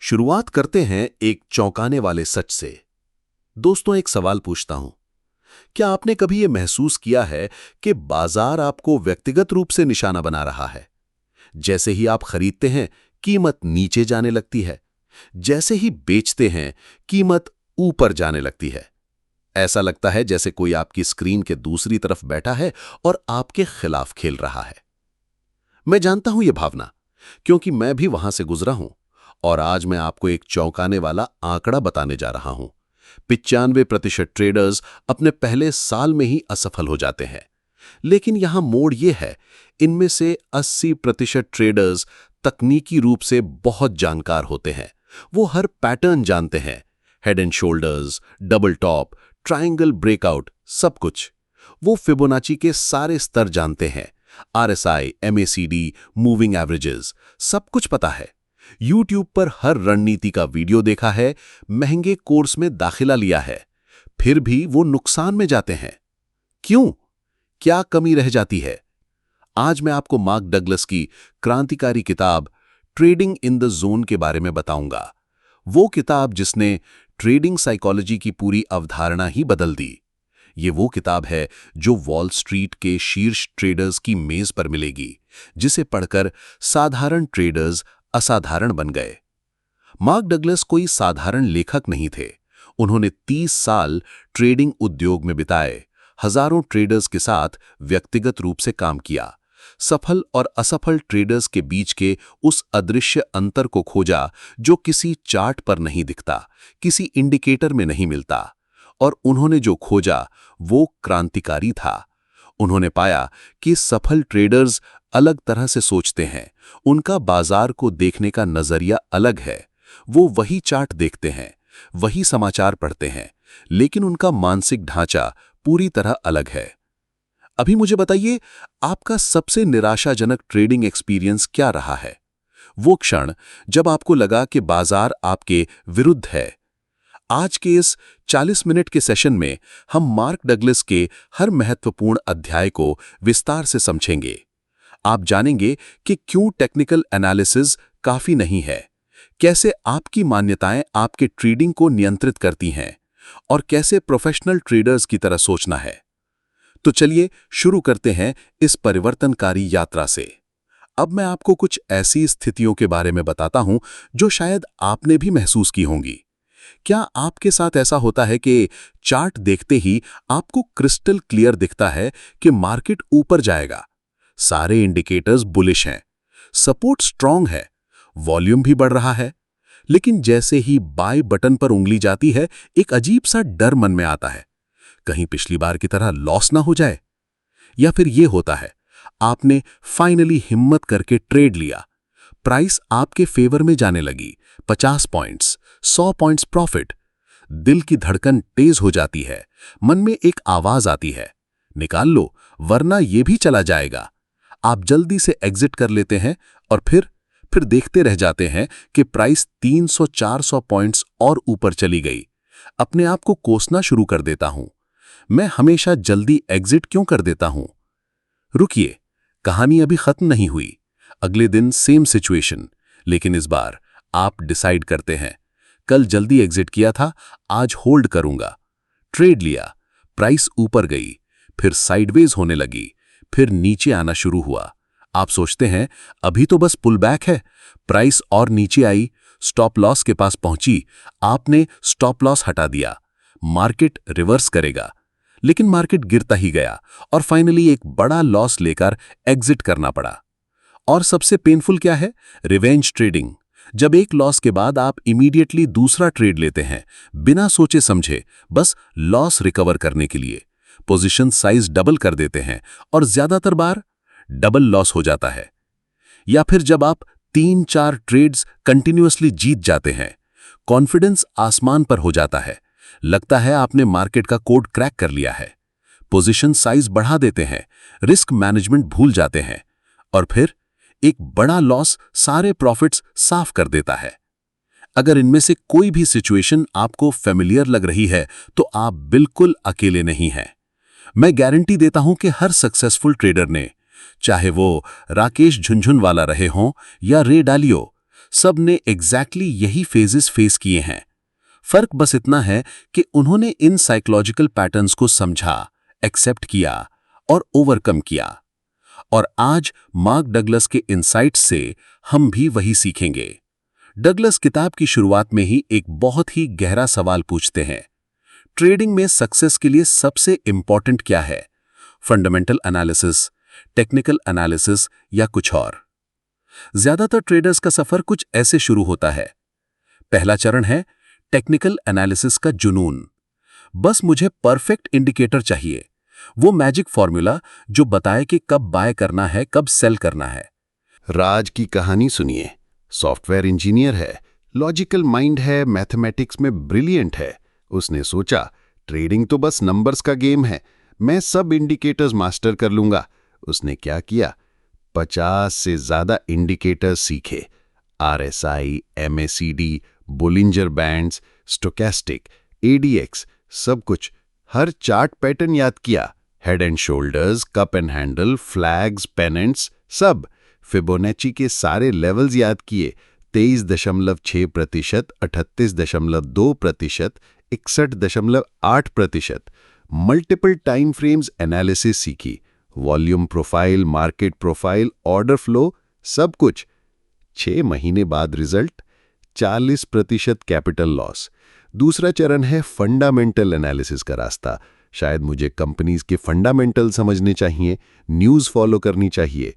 शुरुआत करते हैं एक चौंकाने वाले सच से। दोस्तों, एक सवाल पूछता हूं। क्या आपने कभी यह महसूस किया है कि बाजार आपको व्यक्तिगत रूप से निशाना बना रहा है? जैसे ही आप खरीदते हैं, कीमत नीचे जाने लगती है। जैसे ही बेचते हैं, कीमत ऊपर जाने लगती है। ऐसा लगता है जैसे कोई आपकी स्क्रीन के दूसरी तरफ बैठा है और आपके खिलाफ खेल रहा है। मैं जानता हूं यह भावना, क्योंकि मैं भी वहां से गुजरा हूं। और आज मैं आपको एक चौंकाने वाला आंकड़ा बताने जा रहा हूं। 95% ट्रेडर्स अपने पहले साल में ही असफल हो जाते हैं। लेकिन यहां मोड़ यह है, इनमें से 80% ट्रेडर्स तकनीकी रूप से बहुत जानकार होते हैं। वो हर पैटर्न जानते हैं, head and shoulders, double top, triangle breakout, सब कुछ। वो फिबोनाची के सारे स्तर जानते हैं, आरएसआई, एमएसीडी, मूविंग एवरेजेस, सब कुछ पता है। यूट्यूब पर हर रणनीति का वीडियो देखा है, महंगे कोर्स में दाखिला लिया है, फिर भी वो नुकसान में जाते हैं। क्यों? क्या कमी रह जाती है? आज मैं आपको मार्क डगलस की क्रांतिकारी किताब ट्रेडिंग इन द जोन के बारे में बताऊंगा। वो किताब जिसने ट्रेडिंग साइकोलॉजी की पूरी अवधारणा ही बदल दी। ये वो किताब है जो वॉल स्ट्रीट के शीर्ष ट्रेडर्स की मेज पर मिलेगी, जिसे पढ़कर साधारण ट्रेडर्स असाधारण बन गए। मार्क डगलस कोई साधारण लेखक नहीं थे। उन्होंने 30 साल ट्रेडिंग उद्योग में बिताए, हजारों ट्रेडर्स के साथ व्यक्तिगत रूप से काम किया, सफल और असफल ट्रेडर्स के बीच के उस अदृश्य अंतर को खोजा जो किसी चार्ट पर नहीं दिखता, किसी इंडिकेटर में नहीं मिलता। और उन्होंने जो खोजा वो क्रांतिकारी था। उन्होंने पाया कि सफल ट्रेडर्स अलग तरह से सोचते हैं, उनका बाजार को देखने का नजरिया अलग है। वो वही चार्ट देखते हैं, वही समाचार पढ़ते हैं, लेकिन उनका मानसिक ढांचा पूरी तरह अलग है। अभी मुझे बताइए, आपका सबसे निराशाजनक ट्रेडिंग एक्सपीरियंस क्या रहा है? वो क्षण जब आपको लगा कि बाजार आपके विरुद्ध है। आज के इस 40 मिनट के सेशन में हम मार्क डगलस के हर महत्वपूर्ण अध्याय को विस्तार से समझेंगे। आप जानेंगे कि क्यों टेक्निकल एनालिसिस काफी नहीं है, कैसे आपकी मान्यताएं आपके ट्रेडिंग को नियंत्रित करती हैं, और कैसे प्रोफेशनल ट्रेडर्स की तरह सोचना है। तो चलिए शुरू करते हैं इस परिवर्तनकारी यात्रा से। अब मैं आपको कुछ ऐसी स्थितियों के बारे में बताता हूं जो शायद आपने भी महसूस की होंगी। क्या आपके साथ ऐसा होता है कि चार्ट देखते ही आपको क्रिस्टल क्लियर दिखता है कि मार्केट ऊपर जाएगा? सारे इंडिकेटर्स बुलिश हैं, सपोर्ट स्ट्रांग है, वॉल्यूम भी बढ़ रहा है, लेकिन जैसे ही बाय बटन पर उंगली जाती है, एक अजीब सा डर मन में आता है, कहीं पिछली बार की तरह लॉस ना हो जाए। या फिर यह होता है, आपने फाइनली हिम्मत करके ट्रेड लिया, प्राइस आपके फेवर में जाने लगी, 50 पॉइंट्स, 100 पॉइंट्स प्रॉफिट। दिल की धड़कन तेज हो जाती है, मन में एक आवाज आती है, निकाल लो वरना यह भी चला जाएगा। आप जल्दी से एग्जिट कर लेते हैं और फिर देखते रह जाते हैं कि प्राइस 300-400 पॉइंट्स और ऊपर चली गई। अपने आप को कोसना शुरू कर देता हूं, मैं हमेशा जल्दी एग्जिट क्यों कर देता हूं? रुकिए, कहानी अभी खत्म नहीं हुई। अगले दिन सेम सिचुएशन, लेकिन इस बार आप डिसाइड करते हैं, कल जल्दी एग्जिट किया था, आज होल्ड करूंगा। ट्रेड लिया, प्राइस ऊपर गई, फिर साइडवेज होने लगी, फिर नीचे आना शुरू हुआ। आप सोचते हैं अभी तो बस पुल बैक है, प्राइस और नीचे आई, स्टॉप लॉस के पास पहुंची, आपने स्टॉप लॉस हटा दिया, मार्केट रिवर्स करेगा, लेकिन मार्केट गिरता ही गया और फाइनली एक बड़ा लॉस लेकर एग्जिट करना पड़ा। और सबसे पेनफुल क्या है? Revenge trading. जब एक लॉस के बाद आप इमीडिएटली दूसरा ट्रेड लेते हैं, बिना सोचे समझे, बस लॉस रिकवर करने के लिए पोजीशन साइज डबल कर देते हैं और ज्यादातर बार डबल लॉस हो जाता है। या फिर जब आप 3-4 ट्रेड्स कंटिन्यूअसली जीत जाते हैं, कॉन्फिडेंस आसमान पर हो जाता है, लगता है आपने मार्केट का कोड क्रैक कर लिया है, पोजीशन साइज बढ़ा देते हैं, रिस्क मैनेजमेंट भूल जाते हैं, और फिर एक बड़ा लॉस सारे प्रॉफिट्स साफ कर देता है। अगर इनमें से कोई भी सिचुएशन आपको फेमिलियर लग रही है, तो आप बिल्कुल अकेले नहीं हैं। मैं गारंटी देता हूं कि हर सक्सेसफुल ट्रेडर ने, चाहे वो राकेश झुनझुनवाला रहे हों या रे डालियो, सब ने एग्जैक्टली यही फेजेस फेस किए हैं। फर्क बस इतना है कि उन्होंने इन साइकोलॉजिकल पैटर्न्स को समझा, एक्सेप्ट किया और ओवरकम किया। और आज मार्क डगलस के इनसाइट्स से हम भी वही सीखेंगे। डगलस किताब की शुरुआत में ही एक बहुत ही गहरा सवाल पूछते हैं, ट्रेडिंग में सक्सेस के लिए सबसे इंपॉर्टेंट क्या है? फंडामेंटल एनालिसिस, टेक्निकल एनालिसिस या कुछ और? ज्यादातर ट्रेडर्स का सफर कुछ ऐसे शुरू होता है। पहला चरण है टेक्निकल एनालिसिस का जुनून। बस मुझे परफेक्ट इंडिकेटर चाहिए, वो मैजिक फॉर्मूला जो बताए कि कब बाय करना है, कब सेल करना है। राज की कहानी सुनिए। सॉफ्टवेयर इंजीनियर है, लॉजिकल माइंड है, मैथमेटिक्स में ब्रिलियंट है। उसने सोचा ट्रेडिंग तो बस नंबर्स का गेम है, मैं सब इंडिकेटर्स मास्टर कर लूंगा। उसने क्या किया, 50 से ज्यादा इंडिकेटर्स सीखे। RSI, MACD, Bollinger bands, stochastic, ADX, सब कुछ। हर चार्ट पैटर्न याद किया, head and shoulders, cup and handle, flags, pennants, सब। फिबोनाची के सारे लेवल्स याद किए, 23.6%, 38.2%, 61.8%। मल्टीपल टाइम फ्रेम्स एनालिसिस सीखी, volume profile, market profile, order flow, सब कुछ। 6 महीने बाद रिजल्ट 40% कैपिटल लॉस। दूसरा चरण है फंडामेंटल एनालिसिस का रास्ता। शायद मुझे कंपनीज के फंडामेंटल समझने चाहिए, न्यूज़ फॉलो करनी चाहिए।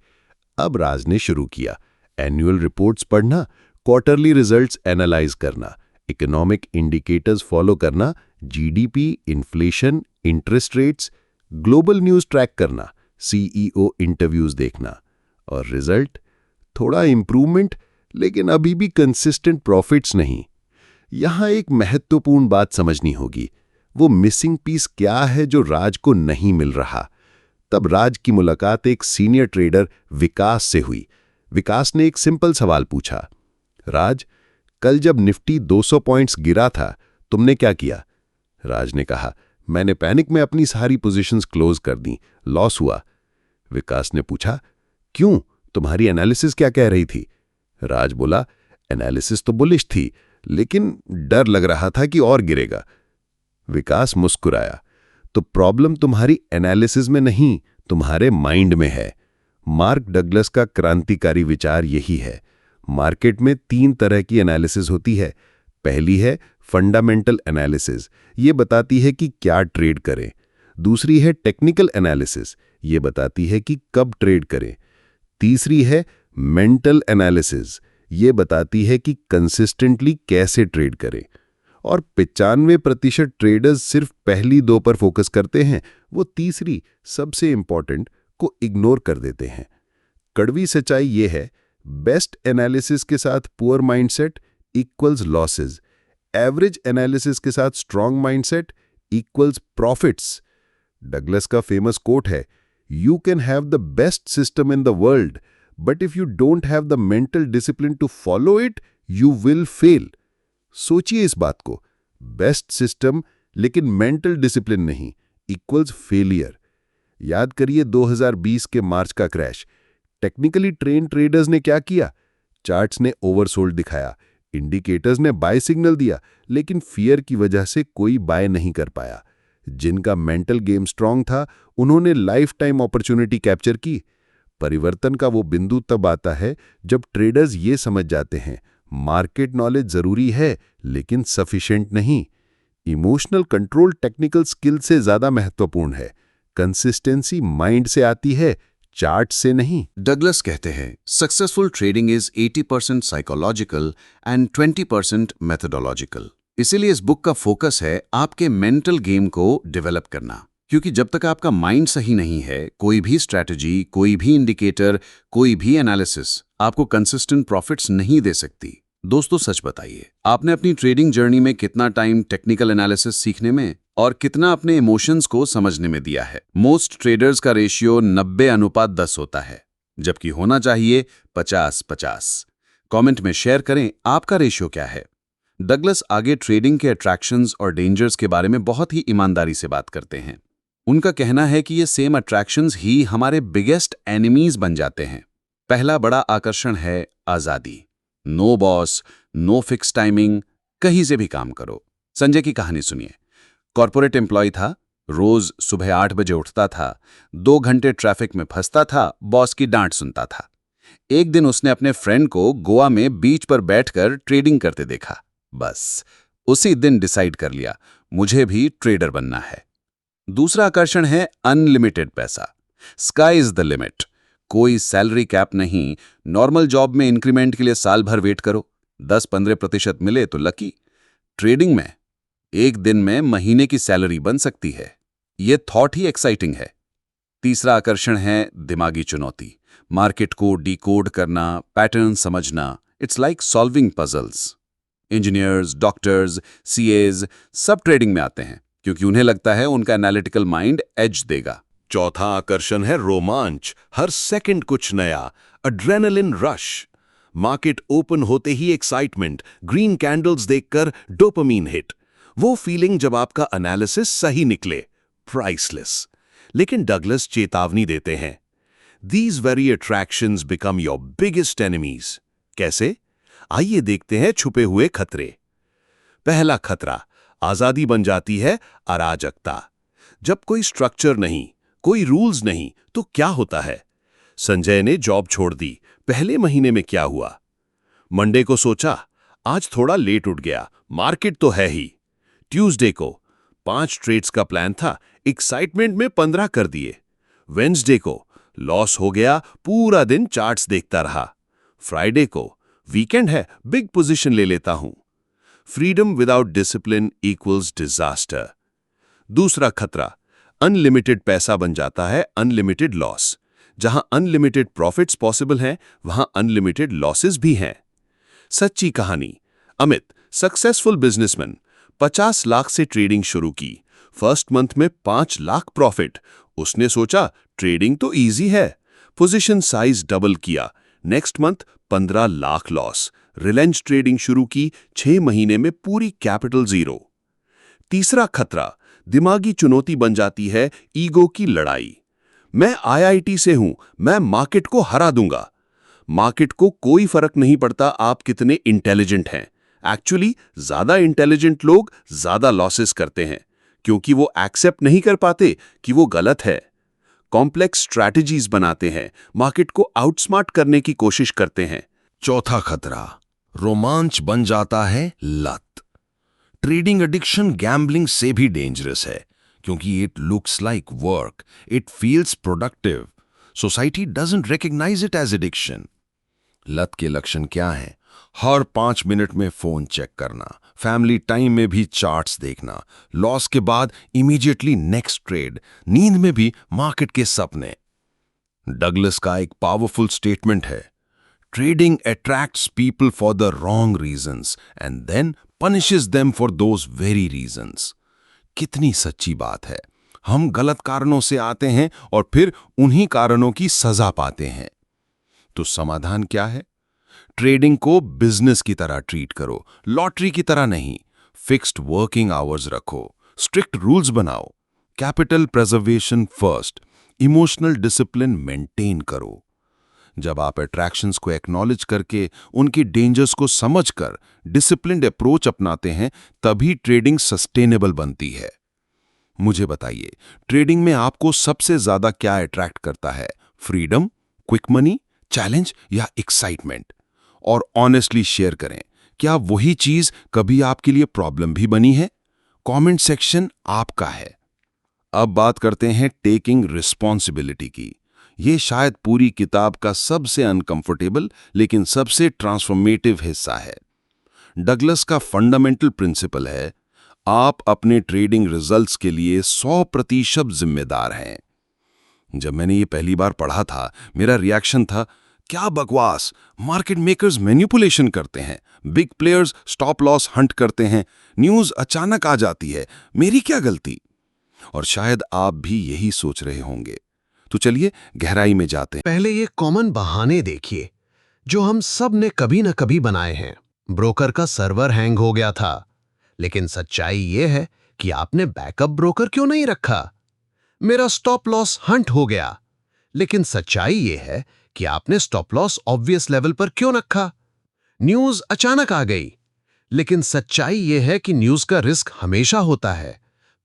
अब राज ने शुरू किया एनुअल रिपोर्ट्स पढ़ना, क्वार्टरली रिजल्ट्स एनालाइज करना, इकोनॉमिक इंडिकेटर्स फॉलो करना, GDP, inflation, interest rates, global news track करना, CEO इंटरव्यूज देखना। और रिजल्ट थोड़ा इंप्रूवमेंट, लेकिन अभी भी कंसिस्टेंट प्रॉफिट्स नहीं। यहां एक महत्वपूर्ण बात समझनी होगी, वो मिसिंग पीस क्या है जो राज को नहीं मिल रहा। तब राज की मुलाकात एक सीनियर ट्रेडर विकास से हुई। विकास ने एक सिंपल सवाल पूछा, राज, कल जब निफ्टी 200 पॉइंट्स गिरा था, तुमने क्या किया? राज ने कहा, मैंने पैनिक में अपनी सारी पोजीशंस क्लोज कर दी, लॉस हुआ। विकास ने पूछा, क्यों, तुम्हारी एनालिसिस क्या कह रही थी? राज बोला, एनालिसिस तो बुलिश थी, लेकिन डर लग रहा था कि और गिरेगा। विकास मुस्कुराया, तो प्रॉब्लम तुम्हारी एनालिसिस में नहीं, तुम्हारे माइंड में है। मार्क डगलस का क्रांतिकारी विचार यही है। मार्केट में 3 तरह की एनालिसिस होती है। पहली है फंडामेंटल एनालिसिस, ये बताती है कि क्या ट्रेड करें। दूसरी है टेक्निकल एनालिसिस, ये बताती है कि कब ट्रेड करें। तीसरी है मेंटल एनालिसिस, ये बताती है कि कंसिस्टेंटली कैसे ट्रेड करें। और 95% ट्रेडर्स सिर्फ पहली 2 पर फोकस करते हैं, वो तीसरी सबसे इंपॉर्टेंट को इग्नोर कर देते हैं। कड़वी सच्चाई ये है, बेस्ट एनालिसिस के साथ poor mindset equals losses, average analysis के साथ strong mindset equals profits. Douglas का फेमस कोट है, you can have the best system in the world, but if you don't have the mental discipline to follow it, you will fail. सोचिए इस बात को, best system लेकिन mental discipline नहीं, equals failure. याद करिए 2020 के मार्च का क्रैश। टेक्निकली ट्रेन ट्रेडर्स ने क्या किया? चार्ट्स ने ओवरसोल्ड दिखाया, इंडिकेटर्स ने बाय सिग्नल दिया, लेकिन फियर की वजह से कोई बाय नहीं कर पाया। जिनका मेंटल गेम स्ट्रांग था, उन्होंने लाइफ टाइम अपॉर्चुनिटी कैप्चर की। परिवर्तन का वो बिंदु तब आता है जब ट्रेडर्स ये समझ जाते हैं, मार्केट नॉलेज जरूरी है लेकिन सफिशिएंट नहीं। इमोशनल कंट्रोल टेक्निकल स्किल से ज्यादा महत्वपूर्ण है। कंसिस्टेंसी माइंड से आती है, चार्ट से नहीं। डगलस कहते हैं, successful trading is 80% psychological and 20% methodological. इसीलिए इस बुक का फोकस है आपके मेंटल गेम को डेवलप करना, क्योंकि जब तक आपका माइंड सही नहीं है, कोई भी स्ट्रैटेजी, कोई भी इंडिकेटर, कोई भी एनालिसिस आपको कंसिस्टेंट प्रॉफिट्स नहीं दे सकती। दोस्तों, सच बताइए, आपने अपनी ट्रेडिंग जर्नी में कितना टाइम टेक्निकल एनालिसिस सीखने में और कितना अपने इमोशंस को समझने में दिया है? मोस्ट ट्रेडर्स का रेशियो 90:10 होता है, जबकि होना चाहिए 50-50। कमेंट में शेयर करें आपका रेशियो क्या है। डगलस आगे ट्रेडिंग के अट्रैक्शंस और डेंजर्स के बारे में बहुत ही ईमानदारी से बात करते हैं। उनका कहना है कि ये सेम अट्रैक्शंस ही हमारे बिगेस्ट एनिमीज बन जाते हैं। पहला बड़ा आकर्षण है आज़ादी। No boss, no fix timing, कहीं से भी काम करो। संजय की कहानी सुनिए। कॉर्पोरेट एम्प्लॉय था, रोज सुबह 8 बजे उठता था, 2 घंटे ट्रैफिक में फंसता था, बॉस की डांट सुनता था। एक दिन उसने अपने फ्रेंड को गोवा में बीच पर बैठकर ट्रेडिंग करते देखा। बस उसी दिन डिसाइड कर लिया, मुझे भी ट्रेडर बनना है। दूसरा आकर्षण है अनलिमिटेड पैसा। Sky is the limit. कोई सैलरी कैप नहीं। नॉर्मल जॉब में इंक्रीमेंट के लिए साल भर वेट करो, 10-15% मिले तो लकी। ट्रेडिंग में एक दिन में महीने की सैलरी बन सकती है। यह थॉट ही एक्साइटिंग है। तीसरा आकर्षण है दिमागी चुनौती। मार्केट को डिकोड करना, पैटर्न समझना। It's like solving puzzles. Engineers, doctors, CEOs सब ट्रेडिंग में आते हैं क्योंकि उन्हें लगता है उनका एनालिटिकल माइंड एज देगा। चौथा आकर्षण है रोमांच। हर सेकंड कुछ नया, एड्रेनलिन रश। मार्केट ओपन होते ही एक्साइटमेंट, ग्रीन कैंडल्स देखकर डोपामीन हिट। वो फीलिंग जब आपका एनालिसिस सही निकले, प्राइसलेस। लेकिन डगलस चेतावनी देते हैं, These very attractions become your biggest enemies। कैसे? आइए देखते हैं छुपे हुए खतरे। पहला खतरा, आजादी बन जाती है अराजकता। जब कोई स्ट्रक्चर नहीं, कोई रूल्स नहीं, तो क्या होता है? संजय ने जॉब छोड़ दी। पहले महीने में क्या हुआ? मंडे को सोचा, आज थोड़ा लेट उठ गया, मार्केट तो है ही। ट्यूसडे को 5 ट्रेड्स का प्लान था, एक्साइटमेंट में 15 कर दिए। वेंसडे को लॉस हो गया, पूरा दिन चार्ट्स देखता रहा। फ्राइडे को वीकेंड है, बिग पोजीशन ले लेता हूं। Freedom without discipline equals disaster. दूसरा खतरा, अनलिमिटेड पैसा बन जाता है अनलिमिटेड लॉस। जहां अनलिमिटेड प्रॉफिट्स पॉसिबल हैं, वहां अनलिमिटेड लॉसेस भी हैं। सच्ची कहानी, अमित सक्सेसफुल बिजनेसमैन, 50 लाख से ट्रेडिंग शुरू की। फर्स्ट मंथ में 5 लाख प्रॉफिट। उसने सोचा ट्रेडिंग तो इजी है, पोजीशन साइज डबल किया। Next month 15 lakh loss. Reliance trading शुरू की, 6 महीने में पूरी कैपिटल जीरो। तीसरा खतरा, दिमागी चुनौती बन जाती है ईगो की लड़ाई। मैं आईआईटी से हूं, मैं मार्केट को हरा दूंगा। मार्केट को कोई फर्क नहीं पड़ता आप कितने इंटेलिजेंट हैं। एक्चुअली ज्यादा इंटेलिजेंट लोग ज्यादा लॉसेस करते हैं क्योंकि वो एक्सेप्ट नहीं कर पाते कि वो गलत है। कॉम्प्लेक्स स्ट्रैटेजीज बनाते हैं, मार्केट को आउटस्मार्ट करने की कोशिश करते हैं। चौथा खतरा, रोमांच बन जाता है लत। ट्रेडिंग एडिक्शन गैम्बलिंग से भी डेंजरस है क्योंकि it looks like work, it feels productive. Society doesn't recognise it as addiction. लत के लक्षण क्या हैं? हर 5 मिनट में फोन चेक करना, फैमिली टाइम में भी चार्ट्स देखना, लॉस के बाद इमीडिएटली नेक्स्ट ट्रेड, नींद में भी मार्केट के सपने। डगलस का एक पावरफुल स्टेटमेंट है, trading attracts people for the wrong reasons and then punishes them for those very reasons. कितनी सच्ची बात है। हम गलत कारणों से आते हैं और फिर उन्हीं कारणों की सजा पाते हैं। तो समाधान क्या है? ट्रेडिंग को बिजनेस की तरह ट्रीट करो, लॉटरी की तरह नहीं। फिक्स्ड वर्किंग आवर्स रखो, स्ट्रिक्ट रूल्स बनाओ, capital preservation first, emotional discipline maintain करो। जब आप अट्रैक्शंस को एक्नॉलेज करके उनकी डेंजर्स को समझकर डिसिप्लिन्ड अप्रोच अपनाते हैं, तभी ट्रेडिंग सस्टेनेबल बनती है। मुझे बताइए, ट्रेडिंग में आपको सबसे ज्यादा क्या अट्रैक्ट करता है? फ्रीडम, क्विक मनी, चैलेंज या एक्साइटमेंट? और ऑनेस्टली शेयर करें, क्या वही चीज कभी आपके लिए प्रॉब्लम भी बनी है? कमेंट सेक्शन आपका है। अब बात करते हैं टेकिंग रिस्पॉन्सिबिलिटी की। ये शायद पूरी किताब का सबसे अनकंफर्टेबल लेकिन सबसे ट्रांसफॉर्मेटिव हिस्सा है। डगलस का फंडामेंटल प्रिंसिपल है, आप अपने ट्रेडिंग रिजल्ट्स के लिए 100% जिम्मेदार हैं। जब मैंने ये पहली बार पढ़ा था, मेरा रिएक्शन था, क्या बकवास, मार्केट मेकर्स मैनिपुलेशन करते हैं, big players stop loss Hunt करते हैं, न्यूज़ अचानक आ जाती है, मेरी क्या गलती? और शायद आप भी यही सोच रहे होंगे। तो चलिए गहराई में जाते हैं। पहले ये कॉमन बहाने देखिए जो हम सब ने कभी न कभी बनाए हैं। ब्रोकर का सर्वर हैंग हो गया था, लेकिन सच्चाई ये है कि आपने बैकअप ब्रोकर क्यों नहीं रखा। मेरा स्टॉप लॉस हंट हो गया, लेकिन सच्चाई ये है कि आपने स्टॉप लॉस ऑब्वियस लेवल पर क्यों रखा। न्यूज अचानक आ गई, लेकिन सच्चाई यह है कि न्यूज का रिस्क हमेशा होता है।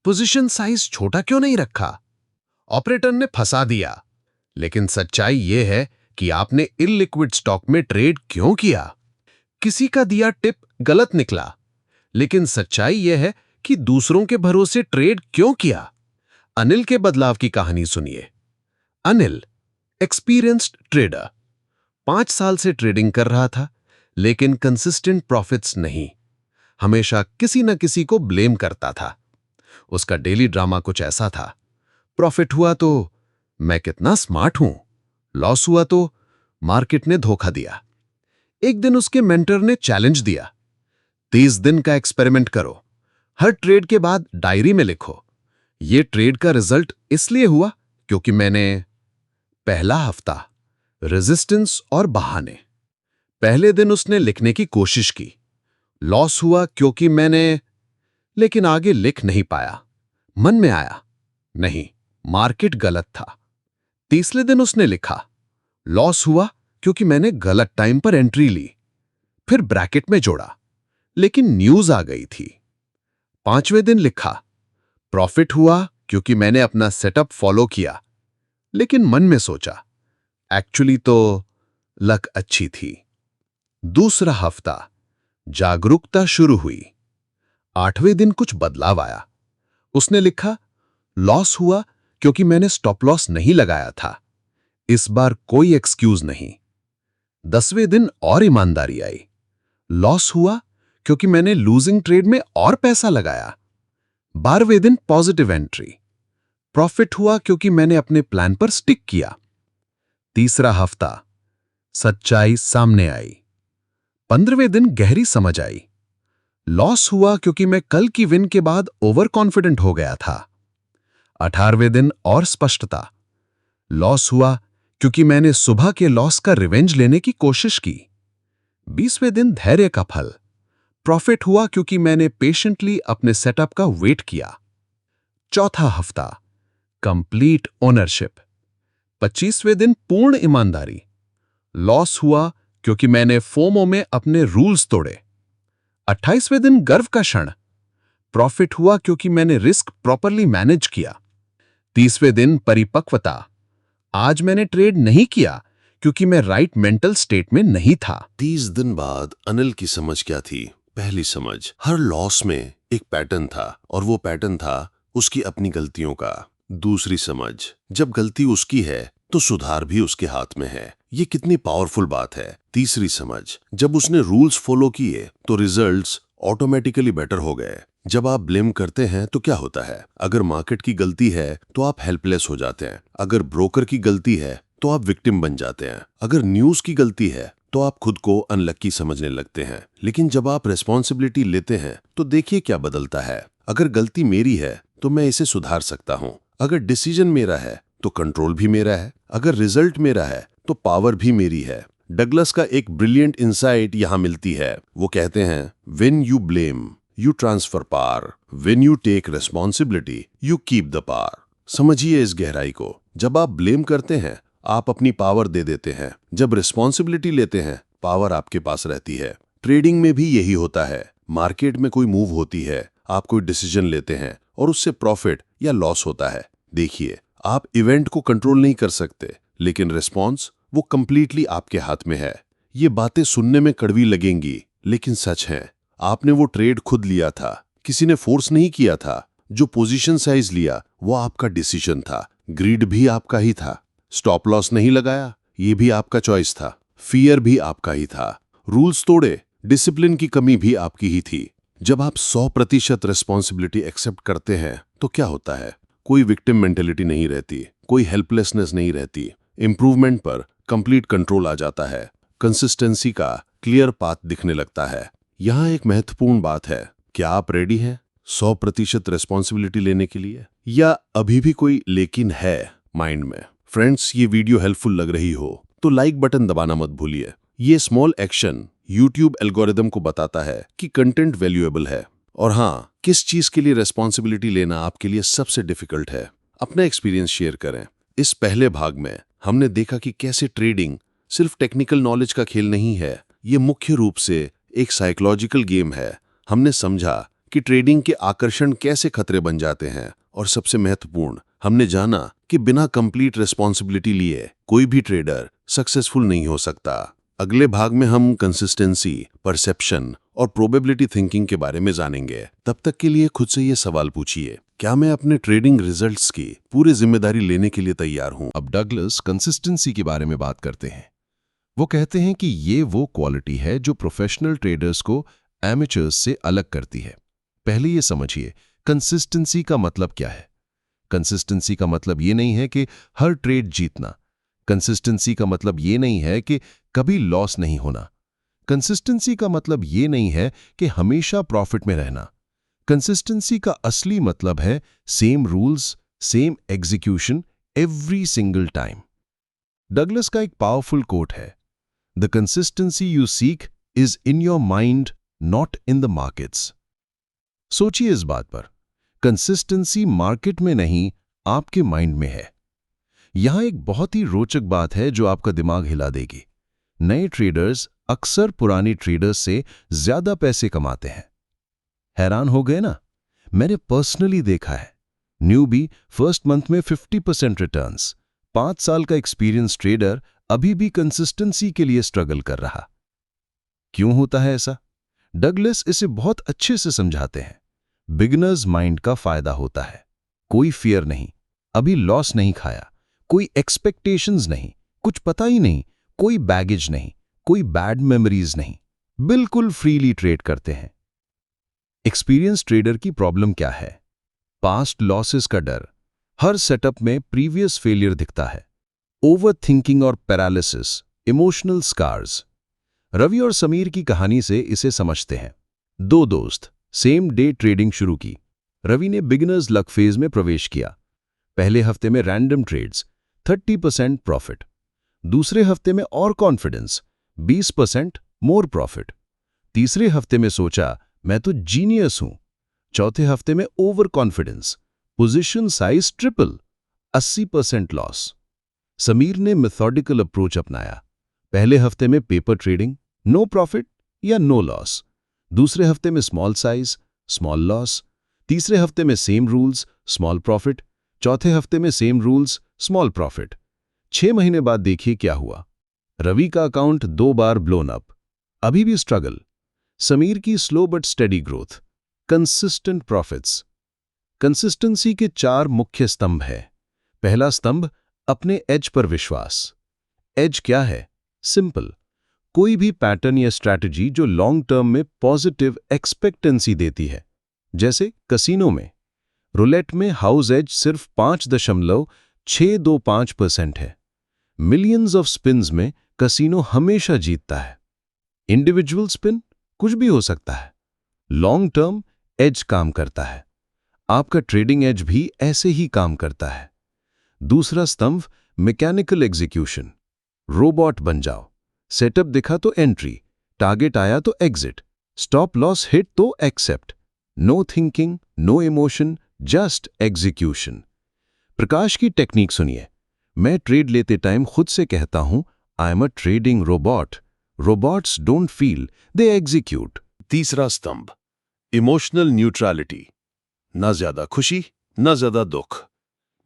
पोजीशन साइज छोटा क्यों नहीं रखा? ऑपरेटर ने फंसा दिया, लेकिन सच्चाई यह है कि आपने इलिक्विड स्टॉक में ट्रेड क्यों किया? किसी का दिया टिप गलत निकला, लेकिन सच्चाई यह है कि दूसरों के भरोसे ट्रेड क्यों किया? अनिल के बदलाव की कहानी सुनिए। अनिल एक्सपीरियंस्ड ट्रेडर, 5 साल से ट्रेडिंग कर रहा था, लेकिन कंसिस्टेंट प्रॉफिट्स नहीं। हमेशा किसी न किसी को ब्लेम करता था। उसका डेली ड्रामा कुछ ऐसा था, प्रॉफिट हुआ तो मैं कितना स्मार्ट हूं, लॉस हुआ तो मार्केट ने धोखा दिया। एक दिन उसके मेंटर ने चैलेंज दिया, 30 दिन का एक्सपेरिमेंट करो, हर ट्रेड के बाद डायरी में लिखो, ये ट्रेड का रिजल्ट इसलिए हुआ क्योंकि मैंने। पहला हफ्ता, रेजिस्टेंस और बहाने। पहले दिन उसने लिखने की कोशिश की, लॉस हुआ क्योंकि मैंने, लेकिन आगे लिख नहीं पाया। मन में आया, नहीं, मार्केट गलत था। तीसरे दिन उसने लिखा, लॉस हुआ क्योंकि मैंने गलत टाइम पर एंट्री ली। फिर ब्रैकेट में जोड़ा, लेकिन न्यूज आ गई थी। 5वें दिन लिखा, प्रॉफिट हुआ क्योंकि मैंने अपना सेटअप फॉलो किया, लेकिन मन में सोचा, एक्चुअली तो लक अच्छी थी। दूसरा हफ्ता, जागरूकता शुरू हुई। 8वें दिन कुछ बदलाव आया। उसने लिखा, लॉस हुआ क्योंकि मैंने स्टॉप लॉस नहीं लगाया था। इस बार कोई एक्सक्यूज नहीं। 10वें दिन और ईमानदारी आई। लॉस हुआ क्योंकि मैंने लूजिंग ट्रेड में और पैसा लगाया। 12वें दिन पॉजिटिव एंट्री। प्रॉफिट हुआ क्योंकि मैंने अपने प्लान पर स्टिक किया। तीसरा हफ्ता, सच्चाई सामने आई। 15वें दिन गहरी समझ आई। लॉस हुआ क्योंकि मैं कल की विन के बाद ओवर कॉन्फिडेंट हो गया था। 18वें दिन और स्पष्टता। लॉस हुआ क्योंकि मैंने सुबह के लॉस का रिवेंज लेने की कोशिश की। 20वें दिन धैर्य का फल। प्रॉफिट हुआ क्योंकि मैंने पेशेंटली अपने सेटअप का वेट किया। चौथा हफ्ता, कंप्लीट ओनरशिप। 25वें दिन पूर्ण ईमानदारी। लॉस हुआ क्योंकि मैंने फोमो में अपने रूल्स तोड़े। 28वें दिन गर्व का क्षण। प्रॉफिट हुआ क्योंकि मैंने रिस्क प्रॉपरली मैनेज किया। 30वें दिन परिपक्वता। आज मैंने ट्रेड नहीं किया क्योंकि मैं राइट मेंटल स्टेट में नहीं था। 30 दिन बाद अनिल की समझ क्या थी? पहली समझ, हर लॉस में एक पैटर्न था और वो पैटर्न था उसकी अपनी गलतियों का। दूसरी समझ, जब गलती उसकी है तो सुधार भी उसके हाथ में है। ये कितनी पावरफुल बात है। तीसरी समझ, जब उसने रूल्स फॉलो किए तो रिजल्ट्स ऑटोमेटिकली बेटर हो गए। जब आप ब्लेम करते हैं तो क्या होता है? अगर मार्केट की गलती है तो आप हेल्पलेस हो जाते हैं। अगर ब्रोकर की गलती है तो आप विक्टिम बन जाते हैं। अगर न्यूज की गलती है तो आप खुद को अनलक्की समझने लगते हैं। लेकिन जब आप रिस्पॉन्सिबिलिटी लेते हैं तो देखिए क्या बदलता है। अगर गलती मेरी है तो मैं इसे सुधार सकता हूं। अगर डिसीजन मेरा है तो कंट्रोल भी मेरा है। अगर रिजल्ट मेरा है तो पावर भी मेरी है। डगलस का एक ब्रिलियंट इंसाइट यहां मिलती है। वो कहते हैं, when you blame you transfer power, when you take responsibility you keep the power. समझिए इस गहराई को। जब आप ब्लेम करते हैं आप अपनी पावर दे देते हैं। जब रिस्पॉन्सिबिलिटी लेते हैं पावर आपके पास रहती है। ट्रेडिंग में भी यही होता है। मार्केट में कोई मूव होती है, आप कोई डिसीजन लेते हैं और उससे प्रॉफिट या लॉस होता है। देखिए, आप इवेंट को कंट्रोल नहीं कर सकते, लेकिन रिस्पॉन्स वो कंप्लीटली आपके हाथ में है। ये बातें सुनने में कड़वी लगेंगी, लेकिन सच हैं। आपने वो ट्रेड खुद लिया था, किसी ने फोर्स नहीं किया था। जो पोजीशन साइज लिया वो आपका डिसीजन था। ग्रीड भी आपका ही था। स्टॉप लॉस नहीं लगाया, ये भी आपका चॉइस था। फियर भी आपका ही था। रूल्स तोड़े, डिसिप्लिन की कमी भी आपकी ही थी। जब आप 100% रिस्पॉन्सिबिलिटी एक्सेप्ट करते हैं तो क्या होता है? कोई विक्टिम मेंटेलिटी नहीं रहती, कोई हेल्पलेसनेस नहीं रहती। इंप्रूवमेंट पर कंप्लीट कंट्रोल आ जाता है। कंसिस्टेंसी का क्लियर पाथ दिखने लगता है। यहां एक महत्वपूर्ण बात है, क्या आप रेडी हैं 100% रिस्पॉन्सिबिलिटी लेने के लिए, या अभी भी कोई लेकिन है माइंड में? फ्रेंड्स, ये वीडियो हेल्पफुल लग रही हो तो लाइक बटन दबाना मत भूलिए। ये स्मॉल एक्शन यूट्यूब एल्गोरिदम को बताता है कि कंटेंट वैल्यूएबल है। और हाँ, किस चीज के लिए रिस्पॉन्सिबिलिटी लेना आपके लिए सबसे डिफिकल्ट है, अपना एक्सपीरियंस शेयर करें। इस पहले भाग में हमने देखा कि कैसे ट्रेडिंग सिर्फ टेक्निकल नॉलेज का खेल नहीं है, ये मुख्य रूप से एक साइकोलॉजिकल गेम है। हमने समझा कि ट्रेडिंग के आकर्षण कैसे खतरे बन जाते हैं, और सबसे महत्वपूर्ण, हमने जाना कि बिना कंप्लीट रिस्पॉन्सिबिलिटी लिए कोई भी ट्रेडर सक्सेसफुल नहीं हो सकता। अगले भाग में हम कंसिस्टेंसी, परसेप्शन और प्रोबेबिलिटी थिंकिंग के बारे में जानेंगे। तब तक के लिए खुद से ये सवाल पूछिए, क्या मैं अपने ट्रेडिंग रिजल्ट्स की पूरी जिम्मेदारी लेने के लिए तैयार हूं? अब डगलस कंसिस्टेंसी के बारे में बात करते हैं। वो कहते हैं कि ये वो क्वालिटी है जो प्रोफेशनल ट्रेडर्स को एमेचर्स से अलग करती है। पहले ये समझिए, कंसिस्टेंसी का मतलब क्या है। कंसिस्टेंसी का मतलब ये नहीं है कि हर ट्रेड जीतना। कंसिस्टेंसी का मतलब ये नहीं है कि कभी लॉस नहीं होना। कंसिस्टेंसी का मतलब ये नहीं है कि हमेशा प्रॉफिट में रहना। कंसिस्टेंसी का असली मतलब है same rules, same execution every single time. Douglas का एक पावरफुल कोट है, the consistency you seek is in your mind, not in the markets. सोचिए इस बात पर, कंसिस्टेंसी मार्केट में नहीं, आपके माइंड में है। यहां एक बहुत ही रोचक बात है जो आपका दिमाग हिला देगी। नए ट्रेडर्स अक्सर पुराने ट्रेडर्स से ज्यादा पैसे कमाते हैं। हैरान हो गए ना? मैंने पर्सनली देखा है, न्यूबी फर्स्ट मंथ में 50% रिटर्न्स, 5 साल का एक्सपीरियंस ट्रेडर अभी भी कंसिस्टेंसी के लिए स्ट्रगल कर रहा। क्यों होता है ऐसा? डगलस इसे बहुत अच्छे से समझाते हैं। बिगिनर्स माइंड का फायदा होता है, कोई फियर नहीं, अभी लॉस नहीं खाया, कोई एक्सपेक्टेशंस नहीं, कुछ पता ही नहीं, कोई बैगेज नहीं, कोई बैड मेमोरीज नहीं, बिल्कुल फ्रीली ट्रेड करते हैं। एक्सपीरियंस ट्रेडर की प्रॉब्लम क्या है? पास्ट लॉसेस का डर, हर सेटअप में प्रीवियस फेलियर दिखता है, ओवर थिंकिंग और पैरालिसिस, इमोशनल स्कार्स। रवि और समीर की कहानी से इसे समझते हैं। 2 दोस्त सेम डे ट्रेडिंग शुरू की। रवि ने बिगिनर्स लक फेज में प्रवेश किया। पहले हफ्ते में रैंडम ट्रेड्स, 30% प्रॉफिट। दूसरे हफ्ते में और कॉन्फिडेंस, 20% मोर प्रॉफिट। तीसरे हफ्ते में सोचा मैं तो जीनियस हूं। चौथे हफ्ते में over confidence, position size triple, 80% loss. Sameer ने मेथोडिकल अप्रोच अपनाया। पहले हफ्ते में पेपर ट्रेडिंग, नो प्रॉफिट या नो लॉस। दूसरे हफ्ते में स्मॉल साइज, स्मॉल लॉस। तीसरे हफ्ते में सेम रूल्स, स्मॉल प्रॉफिट। चौथे हफ्ते में सेम रूल्स, स्मॉल प्रॉफिट। 6 महीने बाद देखिए क्या हुआ। रवि का अकाउंट 2 बार ब्लोन अप, अभी भी स्ट्रगल। समीर की slow but steady growth, consistent profits. Consistency के 4 मुख्य स्तंभ हैं। पहला स्तंभ, अपने एज पर विश्वास। एज क्या है? सिंपल, कोई भी पैटर्न या स्ट्रैटेजी जो लॉन्ग टर्म में पॉजिटिव एक्सपेक्टेंसी देती है। जैसे कसिनो में रूलेट में हाउस एज सिर्फ 5.625% है। मिलियंस ऑफ स्पिन्स में कसिनो हमेशा जीतता है। इंडिविजुअल स्पिन कुछ भी हो सकता है। लॉन्ग टर्म एज काम करता है। आपका ट्रेडिंग एज भी ऐसे ही काम करता है। दूसरा स्तंभ, मैकेनिकल एग्जीक्यूशन। रोबोट बन जाओ। सेटअप दिखा तो एंट्री, टारगेट आया तो एग्जिट, स्टॉप लॉस हिट तो accept. No thinking, no emotion, just execution. Prakash की टेक्निक सुनिए। मैं ट्रेड लेते टाइम खुद से कहता हूं, I am a trading robot. Robots don't feel, they execute. तीसरा स्तंभ, इमोशनल न्यूट्रलिटी। ना ज्यादा खुशी, ना ज्यादा दुख।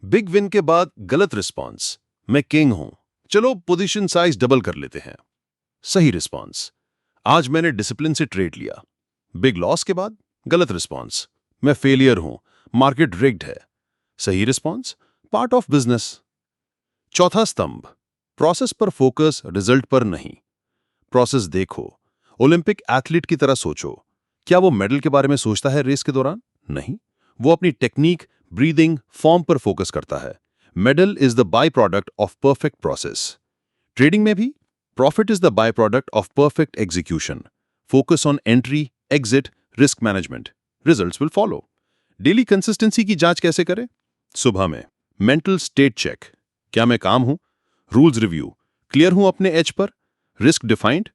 बिग विन के बाद गलत रिस्पॉन्स, मैं किंग हूं, चलो पोजीशन साइज डबल कर लेते हैं। सही रिस्पॉन्स, आज मैंने डिसिप्लिन से ट्रेड लिया। बिग लॉस के बाद गलत रिस्पॉन्स, मैं फेलियर हूं, मार्केट रिग्ड है। सही रिस्पॉन्स, पार्ट ऑफ बिजनेस। चौथा स्तंभ, प्रोसेस पर फोकस, रिजल्ट पर नहीं। प्रोसेस देखो, ओलंपिक एथलीट की तरह सोचो। क्या वो मेडल के बारे में सोचता है रेस के दौरान? नहीं, वो अपनी टेक्निक, ब्रीदिंग, फॉर्म पर फोकस करता है। Medal is the by product of perfect process. Trading में भी profit is the by product of perfect execution. Focus on entry, exit, risk management, results will follow. Daily consistency की जांच कैसे करें? सुबह में मेंटल स्टेट चेक, क्या मैं काम हूं? रूल्स रिव्यू, क्लियर हूं अपने एज पर? रिस्क डिफाइंड,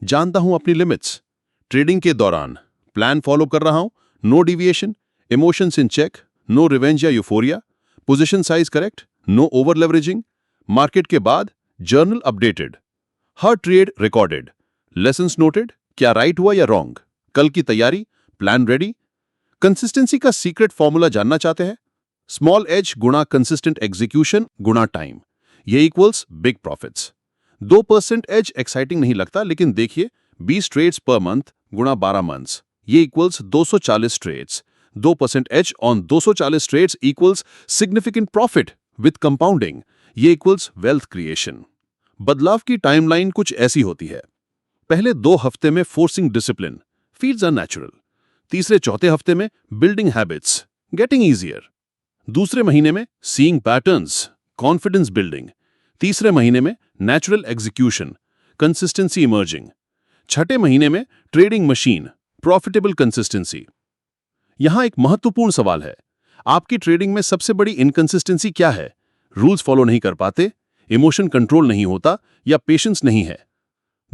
जानता हूं अपनी लिमिट्स? ट्रेडिंग के दौरान प्लान फॉलो कर रहा हूं, no deviation, emotions in check, no revenge या euphoria, position size correct, no over leveraging. Market के बाद जर्नल अपडेटेड, हर ट्रेड रिकॉर्डेड, लेसन्स नोटेड, क्या राइट हुआ या रॉन्ग, कल की तैयारी, प्लान रेडी। कंसिस्टेंसी का सीक्रेट फॉर्मूला जानना चाहते हैं? स्मॉल एज गुणा कंसिस्टेंट एग्जीक्यूशन गुणा टाइम, ये equals big profits. 2% edge exciting नहीं लगता, लेकिन देखिए 20 ट्रेड्स पर मंथ गुणा 12 मंथ्स, ये equals 240 trades. 2% edge on 240 trades equals significant profit with compounding, ये इक्वल्स वेल्थ क्रिएशन। बदलाव की टाइमलाइन कुछ ऐसी होती है। पहले 2 हफ्ते में forcing discipline, feels are natural. तीसरे चौथे हफ्ते में बिल्डिंग हैबिट्स, गेटिंग ईजियर। दूसरे महीने में सीइंग पैटर्न्स, कॉन्फिडेंस बिल्डिंग। तीसरे महीने में नेचुरल एग्जीक्यूशन, कंसिस्टेंसी इमर्जिंग। छठे महीने में ट्रेडिंग मशीन, प्रॉफिटेबल कंसिस्टेंसी। यहां एक महत्वपूर्ण सवाल है, आपकी ट्रेडिंग में सबसे बड़ी इनकंसिस्टेंसी क्या है? रूल्स फॉलो नहीं कर पाते, इमोशन कंट्रोल नहीं होता, या पेशेंस नहीं है?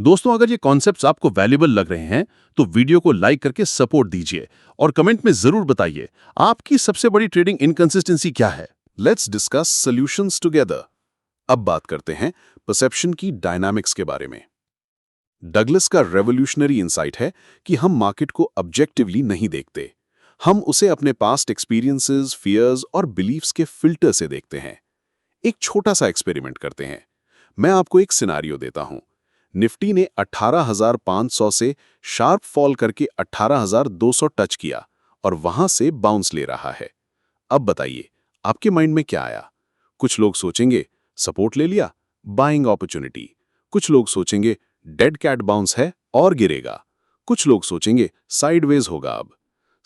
दोस्तों, अगर ये कॉन्सेप्ट्स आपको वैल्यूएबल लग रहे हैं तो वीडियो को लाइक करके सपोर्ट दीजिए और कमेंट में जरूर बताइए आपकी सबसे बड़ी ट्रेडिंग इनकंसिस्टेंसी क्या है। Let's discuss solutions together. अब बात करते हैं परसेप्शन की डायनामिक्स के बारे में। डगलस का रेवोल्यूशनरी इंसाइट है कि हम मार्केट को ऑब्जेक्टिवली नहीं देखते, हम उसे अपने पास्ट एक्सपीरियंसेस, फियर्स और बिलीफ्स के फिल्टर से देखते हैं। एक छोटा सा एक्सपेरिमेंट करते हैं। मैं आपको एक सिनारियो देता हूं। निफ्टी ने 18,500 से शार्प फॉल करके 18,200 टच किया और वहां से बाउंस ले रहा है। अब बताइए, आपके माइंड में क्या आया? कुछ लोग सोचेंगे सपोर्ट ले लिया, बाइंग अपॉर्चुनिटी। कुछ लोग सोचेंगे डेड कैट बाउंस है और गिरेगा। कुछ लोग सोचेंगे साइडवेज होगा। अब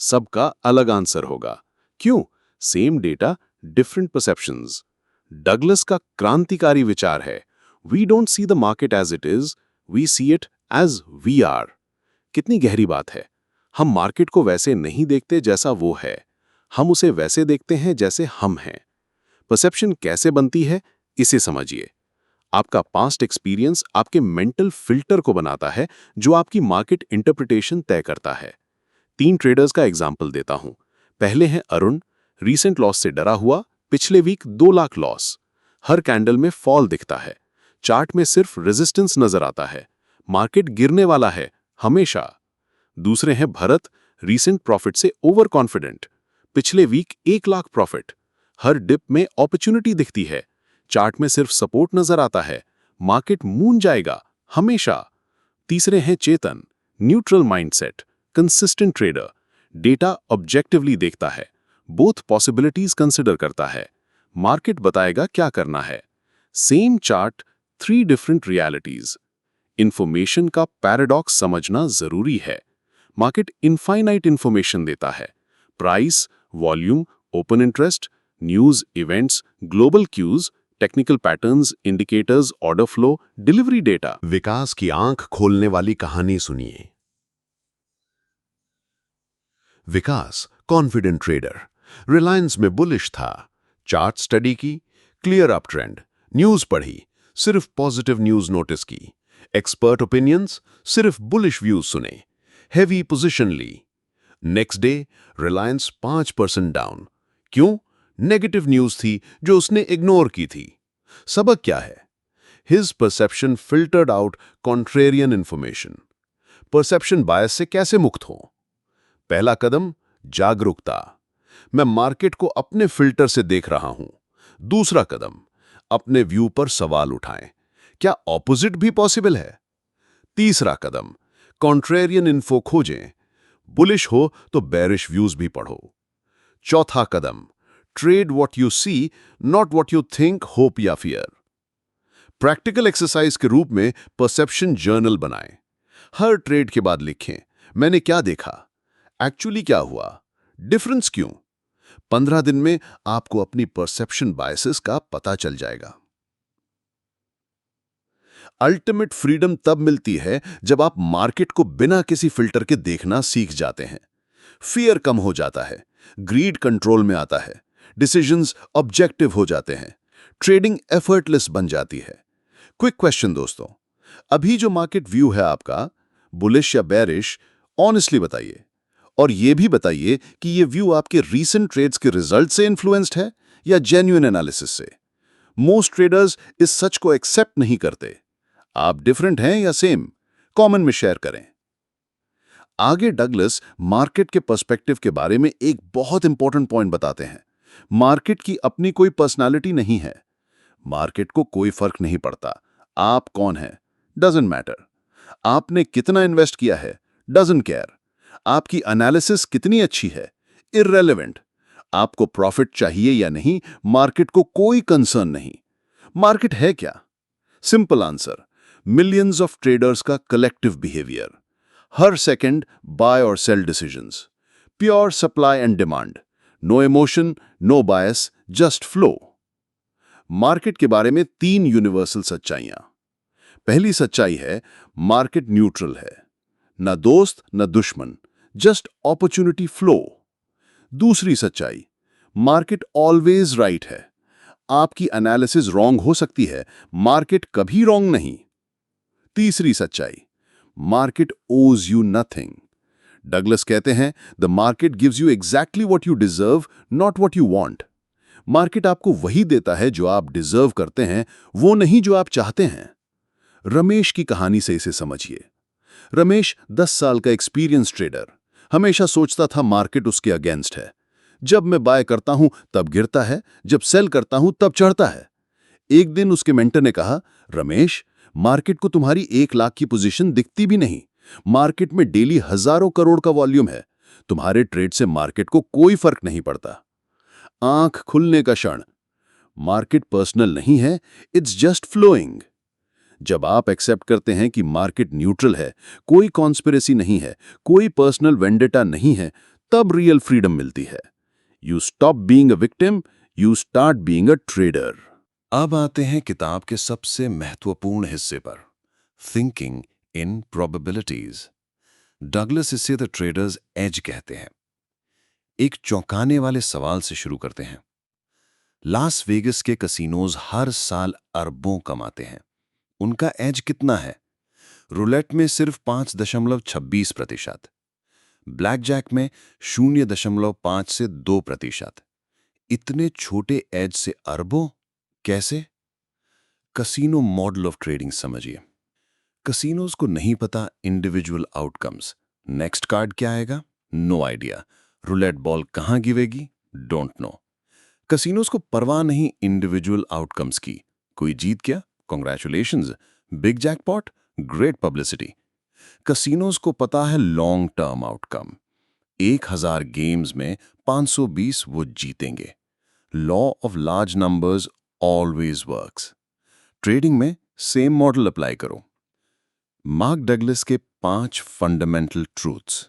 सबका अलग आंसर होगा। क्यों? Same data, different perceptions. Douglas का क्रांतिकारी विचार है, we don't see the market as it is, we see it as we are. कितनी गहरी बात है। हम मार्केट को वैसे नहीं देखते जैसा वो है, हम उसे वैसे देखते हैं जैसे हम हैं। परसेप्शन कैसे बनती है, इसे समझिए। आपका पास्ट एक्सपीरियंस आपके मेंटल फिल्टर को बनाता है, जो आपकी मार्केट इंटरप्रिटेशन तय करता है। 3 ट्रेडर्स का एग्जाम्पल देता हूं। पहले हैं अरुण, रीसेंट लॉस से डरा हुआ, पिछले वीक 2 लाख लॉस। हर कैंडल में फॉल दिखता है, चार्ट में सिर्फ रेजिस्टेंस नजर आता है, मार्केट गिरने वाला है हमेशा। दूसरे हैं भरत, रीसेंट प्रॉफिट से ओवर कॉन्फिडेंट, पिछले वीक 1 लाख प्रॉफिट। हर डिप में अपॉर्चुनिटी दिखती है, चार्ट में सिर्फ सपोर्ट नजर आता है, मार्केट मून जाएगा हमेशा। तीसरे हैं Chetan, neutral mindset, consistent trader, data objectively देखता है, बोथ पॉसिबिलिटीज कंसिडर करता है, मार्केट बताएगा क्या करना है। Same chart, 3 different realities. Information का पैराडॉक्स समझना जरूरी है। मार्केट इनफाइनाइट इंफॉर्मेशन देता है, price, volume, open interest, news, events, global cues, technical patterns, indicators, order flow, delivery data. Vikas की आंख खोलने वाली कहानी सुनिए। विकास कॉन्फिडेंट ट्रेडर, रिलायंस में बुलिश था। चार्ट स्टडी की, क्लियर अप ट्रेंड, न्यूज पढ़ी, सिर्फ पॉजिटिव न्यूज नोटिस की, एक्सपर्ट ओपिनियंस, सिर्फ बुलिश व्यूज सुने, हेवी पोजीशन ली। Next day Reliance 5% down. क्यों? नेगेटिव न्यूज थी जो उसने इग्नोर की थी। सबक क्या है? His perception filtered out contrarian information. Perception bias से कैसे मुक्त हो? पहला कदम, जागरूकता। मैं मार्केट को अपने फिल्टर से देख रहा हूं। दूसरा कदम, अपने व्यू पर सवाल उठाएं, क्या ऑपोजिट भी पॉसिबल है? तीसरा कदम, कॉन्ट्रेरियन इन्फो खोजें, बुलिश हो तो बेरिश व्यूज भी पढ़ो। चौथा कदम, trade what you see, not what you think, hope या फियर। प्रैक्टिकल एक्सरसाइज के रूप में परसेप्शन जर्नल बनाएं। हर ट्रेड के बाद लिखें, मैंने क्या देखा, एक्चुअली क्या हुआ, डिफरेंस क्यों। 15 दिन में आपको अपनी परसेप्शन बायसेस का पता चल जाएगा। अल्टीमेट फ्रीडम तब मिलती है जब आप मार्केट को बिना किसी फिल्टर के देखना सीख जाते हैं। फियर कम हो जाता है, ग्रीड कंट्रोल में आता है, डिसीजंस ऑब्जेक्टिव हो जाते हैं, ट्रेडिंग एफर्टलेस बन जाती है। क्विक क्वेश्चन दोस्तों, अभी जो मार्केट व्यू है आपका, बुलिश या बेरिश, ऑनेस्टली बताइए। और यह भी बताइए कि यह व्यू आपके रीसेंट ट्रेड्स के रिजल्ट से इन्फ्लुएंस्ड है या जेन्युइन एनालिसिस से। मोस्ट ट्रेडर्स इस सच को एक्सेप्ट नहीं करते। आप डिफरेंट हैं या सेम? कमेंट में शेयर करें। आगे डगलस मार्केट के पर्सपेक्टिव के बारे में एक बहुत इंपॉर्टेंट पॉइंट बताते हैं। मार्केट की अपनी कोई पर्सनालिटी नहीं है। मार्केट को कोई फर्क नहीं पड़ता आप कौन हैं, डजंट मैटर। आपने कितना इन्वेस्ट किया है, डजंट केयर। आपकी एनालिसिस कितनी अच्छी है, इररेलेवेंट। आपको प्रॉफिट चाहिए या नहीं, मार्केट को कोई कंसर्न नहीं। मार्केट है क्या? Simple answer, millions of traders का कलेक्टिव बिहेवियर। हर सेकंड बाय और sell decisions, pure supply and demand, no emotion, no bias, just flow. Market के बारे में 3 यूनिवर्सल सच्चाइयां। पहली सच्चाई है, मार्केट न्यूट्रल है, न दोस्त न दुश्मन, जस्ट अपॉर्चुनिटी फ्लो। दूसरी सच्चाई, मार्केट ऑलवेज राइट है। आपकी एनालिसिस रॉन्ग हो सकती है, मार्केट कभी रॉन्ग नहीं। तीसरी सच्चाई, मार्केट ओज यू नथिंग। डगलस कहते हैं, the market gives you exactly what you deserve, not what you want. Market आपको वही देता है जो आप डिजर्व करते हैं, वो नहीं जो आप चाहते हैं। रमेश की कहानी से इसे समझिए। रमेश 10 साल का एक्सपीरियंस ट्रेडर, हमेशा सोचता था मार्केट उसके अगेंस्ट है। जब मैं बाय करता हूं तब गिरता है, जब सेल करता हूं तब चढ़ता है। एक दिन उसके मेंटर ने कहा, रमेश, मार्केट को तुम्हारी 1 लाख की पोजीशन दिखती भी नहीं। मार्केट में डेली हजारों करोड़ का वॉल्यूम है। तुम्हारे ट्रेड से मार्केट को कोई फर्क नहीं पड़ता। आंख खुलने का क्षण, मार्केट पर्सनल नहीं है, इट्स जस्ट फ्लोइंग। जब आप एक्सेप्ट करते हैं कि मार्केट न्यूट्रल है, कोई कॉन्स्पिरेसी नहीं है, कोई पर्सनल वेंडेटा नहीं है, तब रियल फ्रीडम मिलती है। You stop being a victim, you start being a trader. अब आते हैं किताब के सबसे महत्वपूर्ण हिस्से पर, थिंकिंग इन प्रोबेबिलिटीज। डगलस इसे द ट्रेडर्स एज कहते हैं। एक चौंकाने वाले सवाल से शुरू करते हैं। लास वेगस के कसिनोज हर साल अरबों कमाते हैं। उनका एज कितना है? रूलेट में सिर्फ 5.26%, ब्लैक जैक में 0.5 से 2%। इतने छोटे एज से अरबों कैसे? कसिनो मॉडल ऑफ ट्रेडिंग समझिए। कसिनोज को नहीं पता इंडिविजुअल आउटकम्स। नेक्स्ट कार्ड क्या आएगा? No idea. रूलेट बॉल कहां गिरेगी? Don't know. कसिनोज को परवाह नहीं इंडिविजुअल आउटकम्स की। कोई जीत गया, congratulations, big jackpot, great publicity. Casinos को पता है लॉन्ग टर्म आउटकम। 1000 गेम्स में 520 वो जीतेंगे। Law of large numbers always works. Trading में सेम मॉडल अप्लाई करो। मार्क डगलस के 5 फंडामेंटल ट्रूथ्स।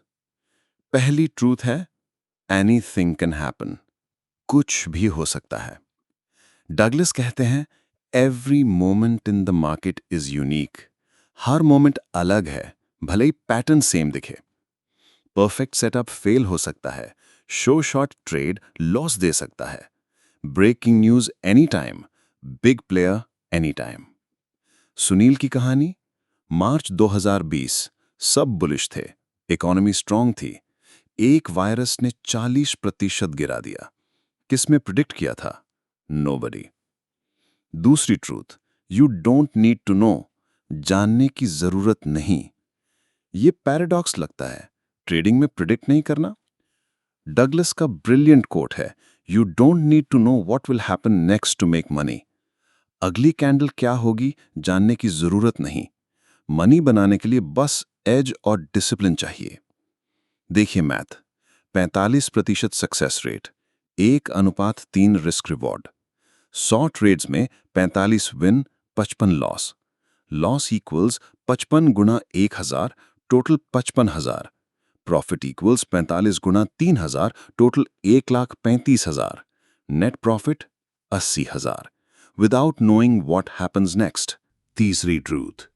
पहली ट्रूथ है, एनीथिंग कैन हैपन। कुछ भी हो सकता है। डगलस कहते हैं, every moment in the market is unique. हर मोमेंट अलग है, भले ही पैटर्न सेम दिखे। परफेक्ट सेटअप फेल हो सकता है, शो शॉर्ट ट्रेड लॉस दे सकता है। Breaking news any time, big player any time. Sunil की कहानी, मार्च 2020, सब बुलिश थे, इकोनॉमी स्ट्रांग थी। एक वायरस ने 40% गिरा दिया। किसमें प्रिडिक्ट किया था? नोबडी। दूसरी truth, you don't need to know. जानने की जरूरत नहीं। ये पैराडॉक्स लगता है, ट्रेडिंग में प्रिडिक्ट नहीं करना। डगलस का ब्रिलियंट कोट है, you don't need to know what will happen next to make money. अगली कैंडल क्या होगी जानने की जरूरत नहीं। मनी बनाने के लिए बस एज और डिसिप्लिन चाहिए। देखिए math, 45% success rate, 1:3 risk reward. 100 trades में 45 विन, 55 लॉस। लॉस इक्वल्स 55 गुना 1000, टोटल 55,000। प्रॉफिट इक्वल्स 45 गुना 3000, total 1,35,000। Net profit 80,000 without knowing what happens next. तीसरी ट्रूथ,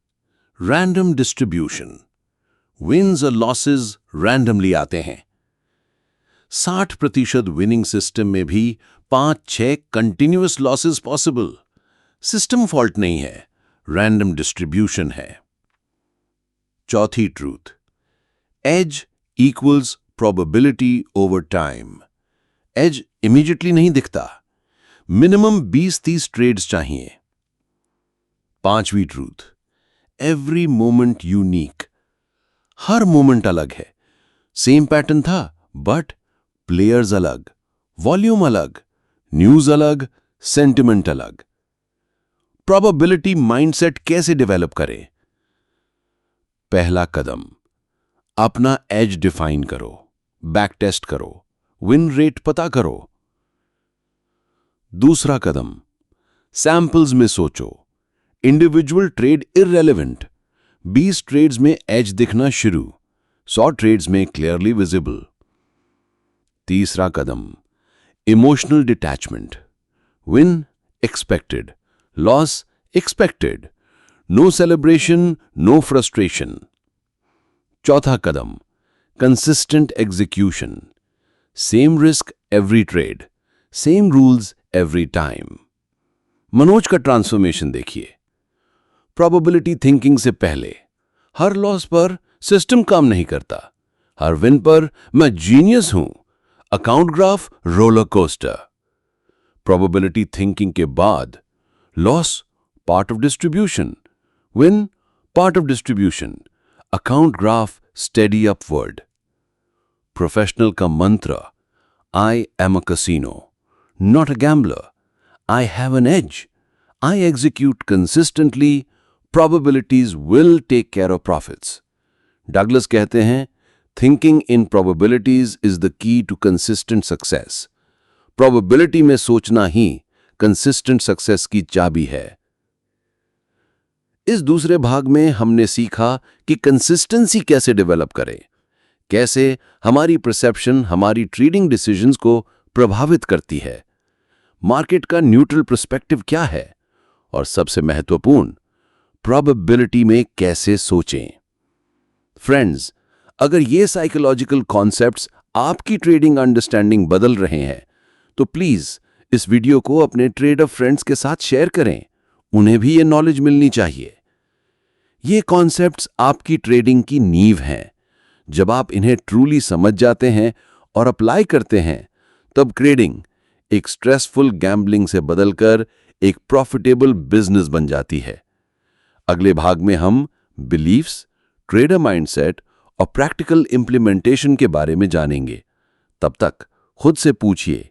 रैंडम डिस्ट्रीब्यूशन। विन्स और लॉसेस रैंडमली आते हैं। 60% विनिंग सिस्टम में भी 5-6 continuous losses possible. System fault नहीं है, रैंडम डिस्ट्रीब्यूशन है। चौथी truth, edge equals probability over time. Edge immediately नहीं दिखता, मिनिमम 20-30 ट्रेड्स चाहिए। पांचवी ट्रूथ, एवरी मोमेंट यूनिक। हर मोमेंट अलग है। सेम पैटर्न था बट प्लेयर्स अलग, वॉल्यूम अलग, न्यूज अलग, सेंटिमेंट अलग। प्रोबेबिलिटी माइंडसेट कैसे डेवलप करें? पहला कदम, अपना एज डिफाइन करो, बैक टेस्ट करो, विन रेट पता करो। दूसरा कदम, सैंपल्स में सोचो, इंडिविजुअल ट्रेड इररेलेवेंट, 20 ट्रेड्स में एज दिखना शुरू, 100 ट्रेड्स में क्लियरली विजिबल। तीसरा कदम, emotional detachment, win expected, loss expected, no celebration, no frustration. चौथा कदम, consistent execution, same risk every trade, same rules every time. Manoj का ट्रांसफॉर्मेशन देखिए। प्रोबेबिलिटी थिंकिंग से पहले हर लॉस पर सिस्टम काम नहीं करता, हर विन पर मैं जीनियस हूं, account graph roller coaster. Probability thinking के बाद loss part of distribution, win part of distribution, account graph steady upward. Professional का मंत्र, I am a casino, not a gambler. I have an edge. I execute consistently. Probabilities will take care of profits. Douglas कहते हैं, thinking in probabilities is the key to consistent success. Probability में सोचना ही consistent success की चाबी है। इस दूसरे भाग में हमने सीखा कि कंसिस्टेंसी कैसे डेवलप करें, कैसे हमारी परसेप्शन हमारी ट्रेडिंग डिसीजंस को प्रभावित करती है, मार्केट का न्यूट्रल पर्सपेक्टिव क्या है, और सबसे महत्वपूर्ण, प्रोबेबिलिटी में कैसे सोचें। फ्रेंड्स, अगर ये साइकोलॉजिकल कॉन्सेप्ट्स आपकी ट्रेडिंग अंडरस्टैंडिंग बदल रहे हैं तो प्लीज इस वीडियो को अपने ट्रेडर फ्रेंड्स के साथ शेयर करें, उन्हें भी ये नॉलेज मिलनी चाहिए। ये कॉन्सेप्ट्स आपकी ट्रेडिंग की नींव हैं। जब आप इन्हें ट्रूली समझ जाते हैं और अप्लाई करते हैं, तब ट्रेडिंग एक स्ट्रेसफुल गैम्बलिंग से बदलकर एक प्रॉफिटेबल बिजनेस बन जाती है। अगले भाग में हम बिलीफ्स, ट्रेडर माइंडसेट और प्रैक्टिकल इंप्लीमेंटेशन के बारे में जानेंगे। तब तक खुद से पूछिए,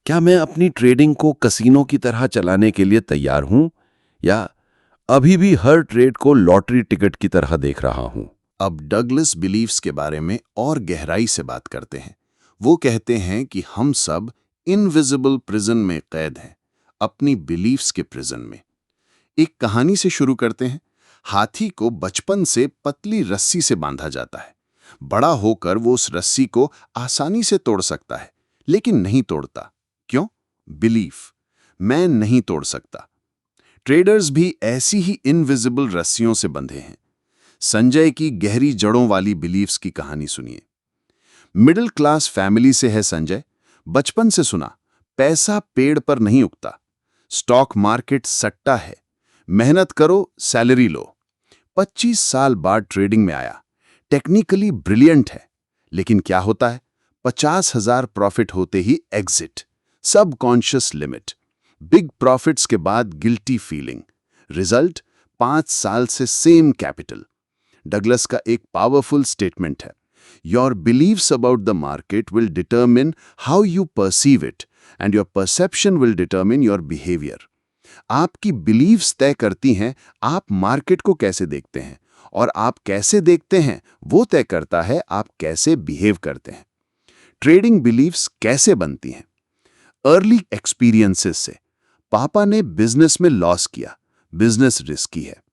क्या मैं अपनी ट्रेडिंग को कसीनो की तरह चलाने के लिए तैयार हूं, या अभी भी हर ट्रेड को लॉटरी टिकट की तरह देख रहा हूं? अब डगलस बिलीफ्स के बारे में और गहराई से बात करते हैं। वो कहते हैं कि हम सब इनविजिबल प्रिजन में कैद हैं, अपनी बिलीफ्स के प्रिजन में। एक कहानी से शुरू करते हैं। हाथी को बचपन से पतली रस्सी से बांधा जाता है। बड़ा होकर वो उस रस्सी को आसानी से तोड़ सकता है, लेकिन नहीं तोड़ता। क्यों? बिलीफ, मैं नहीं तोड़ सकता। ट्रेडर्स भी ऐसी ही इनविजिबल रस्सियों से बंधे हैं। संजय की गहरी जड़ों वाली बिलीफ्स की कहानी सुनिए। मिडिल क्लास फैमिली से है संजय। बचपन से सुना, पैसा पेड़ पर नहीं उगता, स्टॉक मार्केट सट्टा है, मेहनत करो सैलरी लो। 25 साल बाद ट्रेडिंग में आया। टेक्निकली ब्रिलियंट है, लेकिन क्या होता है? 50,000 प्रॉफिट होते ही exit, subconscious limit, big profits के बाद गिल्टी फीलिंग। रिजल्ट 5 साल से सेम कैपिटल। डगलस का एक पावरफुल स्टेटमेंट है, Your beliefs about the market will determine how you perceive it, and your perception will determine your behavior. आपकी beliefs तय करती हैं आप मार्केट को कैसे देखते हैं, और आप कैसे देखते हैं वो तय करता है आप कैसे बिहेव करते हैं। ट्रेडिंग बिलीफ्स कैसे बनती हैं? अर्ली एक्सपीरियंसेस से। पापा ने बिजनेस में लॉस किया, बिजनेस रिस्की है।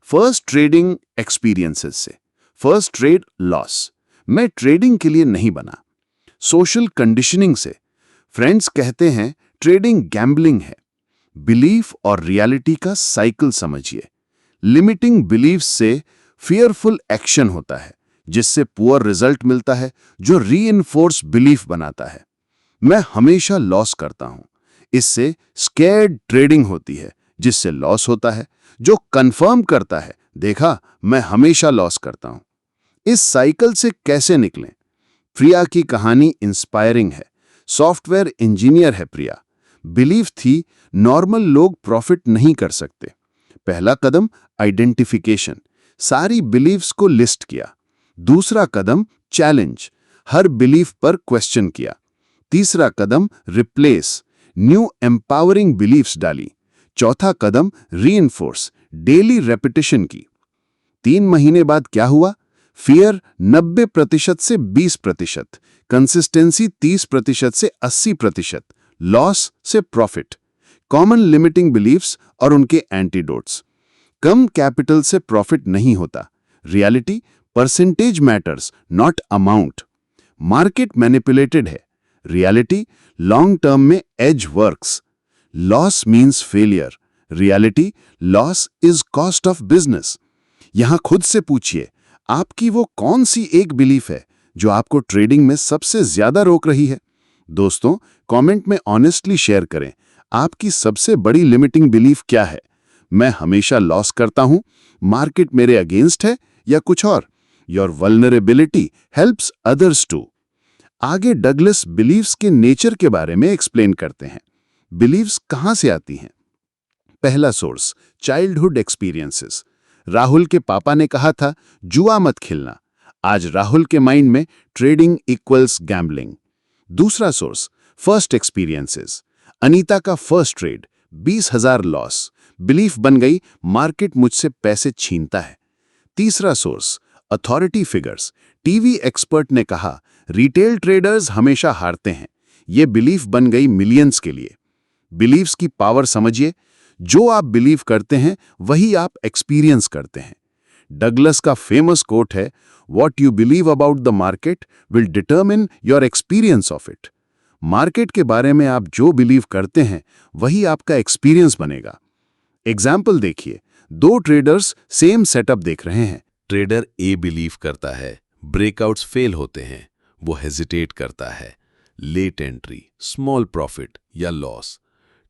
फर्स्ट ट्रेडिंग एक्सपीरियंसेस से। फर्स्ट ट्रेड लॉस, मैं ट्रेडिंग के लिए नहीं बना। सोशल कंडीशनिंग से। फ्रेंड्स कहते हैं ट्रेडिंग गैम्बलिंग है। बिलीफ और रियलिटी का साइकिल समझिए। लिमिटिंग बिलीफ्स से फियरफुल एक्शन होता है, जिससे पुअर रिजल्ट मिलता है, जो रीइंफोर्स बिलीफ बनाता है। मैं हमेशा लॉस करता हूं, इससे स्कैर्ड ट्रेडिंग होती है, जिससे लॉस होता है, जो कंफर्म करता है, देखा मैं हमेशा लॉस करता हूं। इस साइकिल से कैसे निकलें? प्रिया की कहानी इंस्पायरिंग है। सॉफ्टवेयर इंजीनियर है प्रिया। बिलीफ थी नॉर्मल लोग प्रॉफिट नहीं कर सकते। पहला कदम आइडेंटिफिकेशन, सारी बिलीव्स को लिस्ट किया। दूसरा कदम चैलेंज, हर बिलीफ पर क्वेश्चन किया। तीसरा कदम रिप्लेस, न्यू एम्पावरिंग बिलीफ्स डाली। चौथा कदम रीइंफोर्स, डेली रेपिटेशन की। 3 महीने बाद क्या हुआ? फियर 90% से 20%, कंसिस्टेंसी 30% से 80%, लॉस से प्रॉफिट। कॉमन लिमिटिंग बिलीफ्स और उनके एंटीडोट्स। कम कैपिटल से प्रॉफिट नहीं होता। Reality, percentage matters not amount. Market manipulated है। रियलिटी, लॉन्ग टर्म में edge works. Loss means failure. Reality, loss is cost of business. यहां खुद से पूछिए, आपकी वो कौन सी एक बिलीफ है जो आपको ट्रेडिंग में सबसे ज्यादा रोक रही है? दोस्तों, कमेंट में ऑनेस्टली शेयर करें, आपकी सबसे बड़ी लिमिटिंग बिलीफ क्या है? मैं हमेशा लॉस करता हूं, मार्केट मेरे अगेंस्ट है, या कुछ और? Your vulnerability helps others too. आगे डगलस बिलीव्स के नेचर के बारे में एक्सप्लेन करते हैं। बिलीव्स कहां से आती हैं? पहला सोर्स, चाइल्डहुड एक्सपीरियंसेस। राहुल के पापा ने कहा था, जुआ मत खेलना। आज राहुल के माइंड में ट्रेडिंग इक्वल्स गैम्बलिंग। दूसरा सोर्स, फर्स्ट एक्सपीरियंसेस। अनीता का फर्स्ट ट्रेड, 20,000 लॉस। बिलीफ बन गई, मार्केट मुझसे पैसे छीनता है। तीसरा source, authority figures. TV expert ने कहा, रिटेल ट्रेडर्स हमेशा हारते हैं। ये बिलीफ बन गई मिलियंस के लिए। बिलीव्स की पावर समझिए, जो आप बिलीव करते हैं वही आप एक्सपीरियंस करते हैं। डगलस का फेमस कोट है, what you believe about the market will determine your experience of it. Market के बारे में आप जो बिलीव करते हैं वही आपका एक्सपीरियंस बनेगा। एग्जाम्पल देखिए, 2 ट्रेडर्स सेम सेटअप देख रहे हैं। ट्रेडर ए बिलीव करता है ब्रेकआउट्स फेल होते हैं, वो हेजिटेट करता है, लेट एंट्री, स्मॉल प्रॉफिट या लॉस।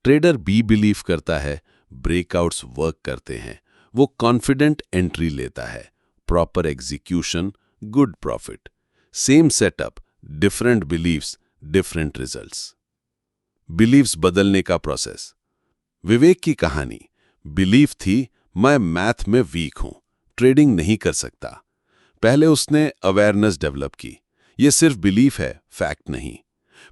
ट्रेडर बी बिलीव करता है ब्रेकआउट्स वर्क करते हैं, वो कॉन्फिडेंट एंट्री लेता है, proper execution, good profit. Same setup, different beliefs, different results. Beliefs बदलने का प्रोसेस। विवेक की कहानी, बिलीफ थी मैं मैथ में वीक हूं, ट्रेडिंग नहीं कर सकता। पहले उसने अवेयरनेस डेवलप की, ये सिर्फ बिलीफ है, फैक्ट नहीं।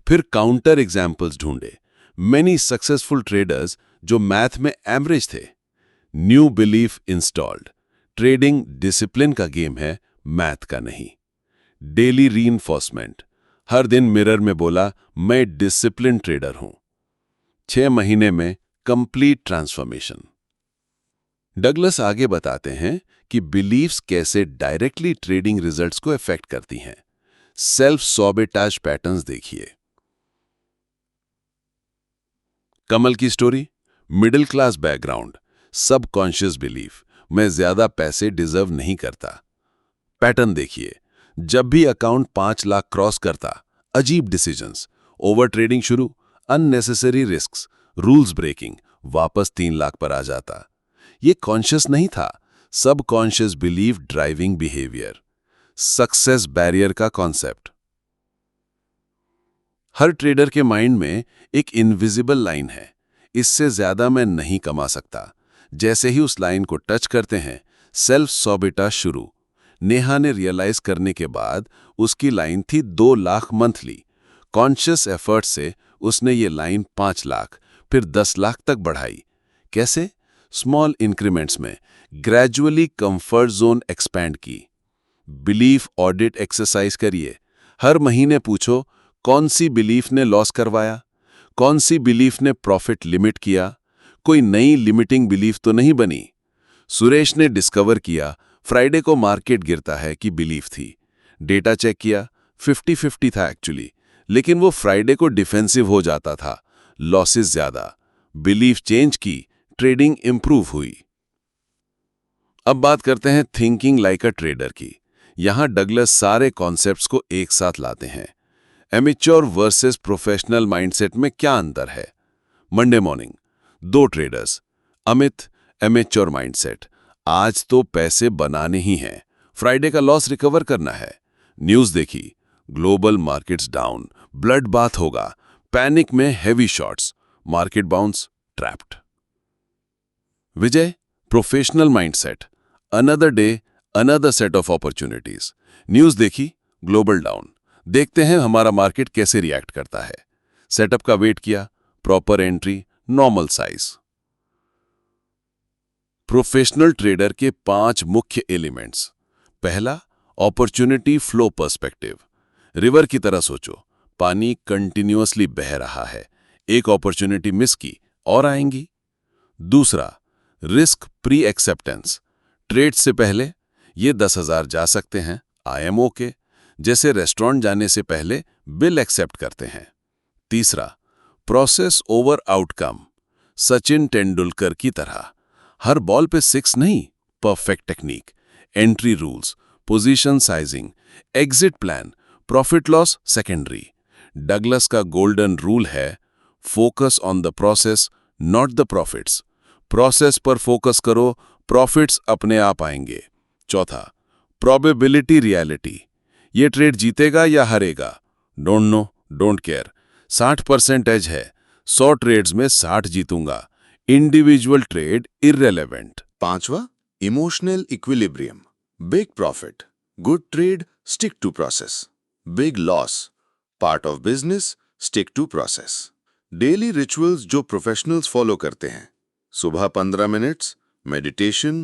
फिर काउंटर एग्जाम्पल्स ढूंढे, मेनी सक्सेसफुल ट्रेडर्स जो मैथ में एवरेज थे। New belief installed, trading discipline का गेम है, मैथ का नहीं। डेली रीइंफोर्समेंट, हर दिन मिरर में बोला मैं डिसिप्लिन ट्रेडर हूं। 6 महीने में कंप्लीट ट्रांसफॉर्मेशन। डगलस आगे बताते हैं कि बिलीफ्स कैसे डायरेक्टली ट्रेडिंग रिजल्ट्स को इफेक्ट करती हैं। सेल्फ सॉबेटाज पैटर्न्स देखिए। कमल की story, middle class background, subconscious belief, मैं ज्यादा पैसे डिजर्व नहीं करता। पैटर्न देखिए, जब भी अकाउंट 5 लाख क्रॉस करता, अजीब डिसीजंस, ओवर ट्रेडिंग शुरू, अननेसेसरी रिस्क्स, रूल्स ब्रेकिंग, वापस 3 लाख पर आ जाता। ये कॉन्शियस नहीं था, subconscious belief driving behaviour. Success barrier का कॉन्सेप्ट। हर ट्रेडर के माइंड में एक इनविजिबल लाइन है, इससे ज्यादा मैं नहीं कमा सकता। जैसे ही उस लाइन को टच करते हैं, सेल्फ सॉबेटाज शुरू। नेहा ने रियलाइज करने के बाद उसकी लाइन थी 2 लाख मंथली। कॉन्शियस एफर्ट से उसने ये लाइन 5 लाख, फिर 10 लाख तक बढ़ाई। कैसे? स्मॉल इंक्रीमेंट्स में, ग्रेजुअली कंफर्ट जोन एक्सपैंड की। बिलीफ ऑडिट एक्सरसाइज करिए। हर महीने पूछो, कौन सी बिलीफ ने लॉस करवाया, कौन सी बिलीफ ने प्रॉफिट लिमिट किया, कोई नई लिमिटिंग बिलीफ तो नहीं बनी। सुरेश ने डिस्कवर किया फ्राइडे को मार्केट गिरता है कि बिलीफ थी। डेटा चेक किया, 50-50 था एक्चुअली, लेकिन वो फ्राइडे को डिफेंसिव हो जाता था, लॉसेस ज्यादा। बिलीफ चेंज की, ट्रेडिंग इंप्रूव हुई। अब बात करते हैं थिंकिंग लाइक अ ट्रेडर की। यहां डगलस सारे कॉन्सेप्ट्स को एक साथ लाते हैं। एमेच्योर वर्सेस प्रोफेशनल माइंडसेट में क्या अंतर है? Monday morning, 2 traders. Amit, amateur mindset, आज तो पैसे बनाने ही हैं, फ्राइडे का लॉस रिकवर करना है। न्यूज देखी, global markets down, blood bath होगा, पैनिक में heavy shots, market bounce, trapped. Vijay, professional mindset, another day another set of opportunities. News देखी, ग्लोबल डाउन, देखते हैं हमारा मार्केट कैसे रिएक्ट करता है। सेटअप का वेट किया, proper entry, normal size. Professional trader के 5 मुख्य एलिमेंट्स। पहला, अपॉर्चुनिटी फ्लो पर्सपेक्टिव। रिवर की तरह सोचो, पानी कंटिन्यूअसली बह रहा है, एक अपॉर्चुनिटी मिस की और आएंगी। दूसरा, रिस्क प्री एक्सेप्टेंस। ट्रेड से पहले ये 10,000 जा सकते हैं, आई एम ओके, जैसे रेस्टोरेंट जाने से पहले बिल एक्सेप्ट करते हैं। तीसरा, process over outcome. Sachin Tendulkar की तरह हर बॉल पे 6 नहीं, perfect technique, entry rules, position sizing, exit plan, profit loss secondary. Douglas का गोल्डन रूल है, focus on the process not the profits. Process पर फोकस करो, प्रॉफिट्स अपने आप आएंगे। चौथा, प्रोबेबिलिटी रियलिटी। ये ट्रेड जीतेगा या हारेगा, don't know, don't care. 60% edge है, 100 ट्रेड्स में 60 जीतूंगा। Individual trade irrelevant. पांचवा, emotional equilibrium. Big profit, good trade, stick to process. Big loss, part of business, stick to process. Daily rituals जो professionals follow करते हैं। सुबह 15 minutes, meditation,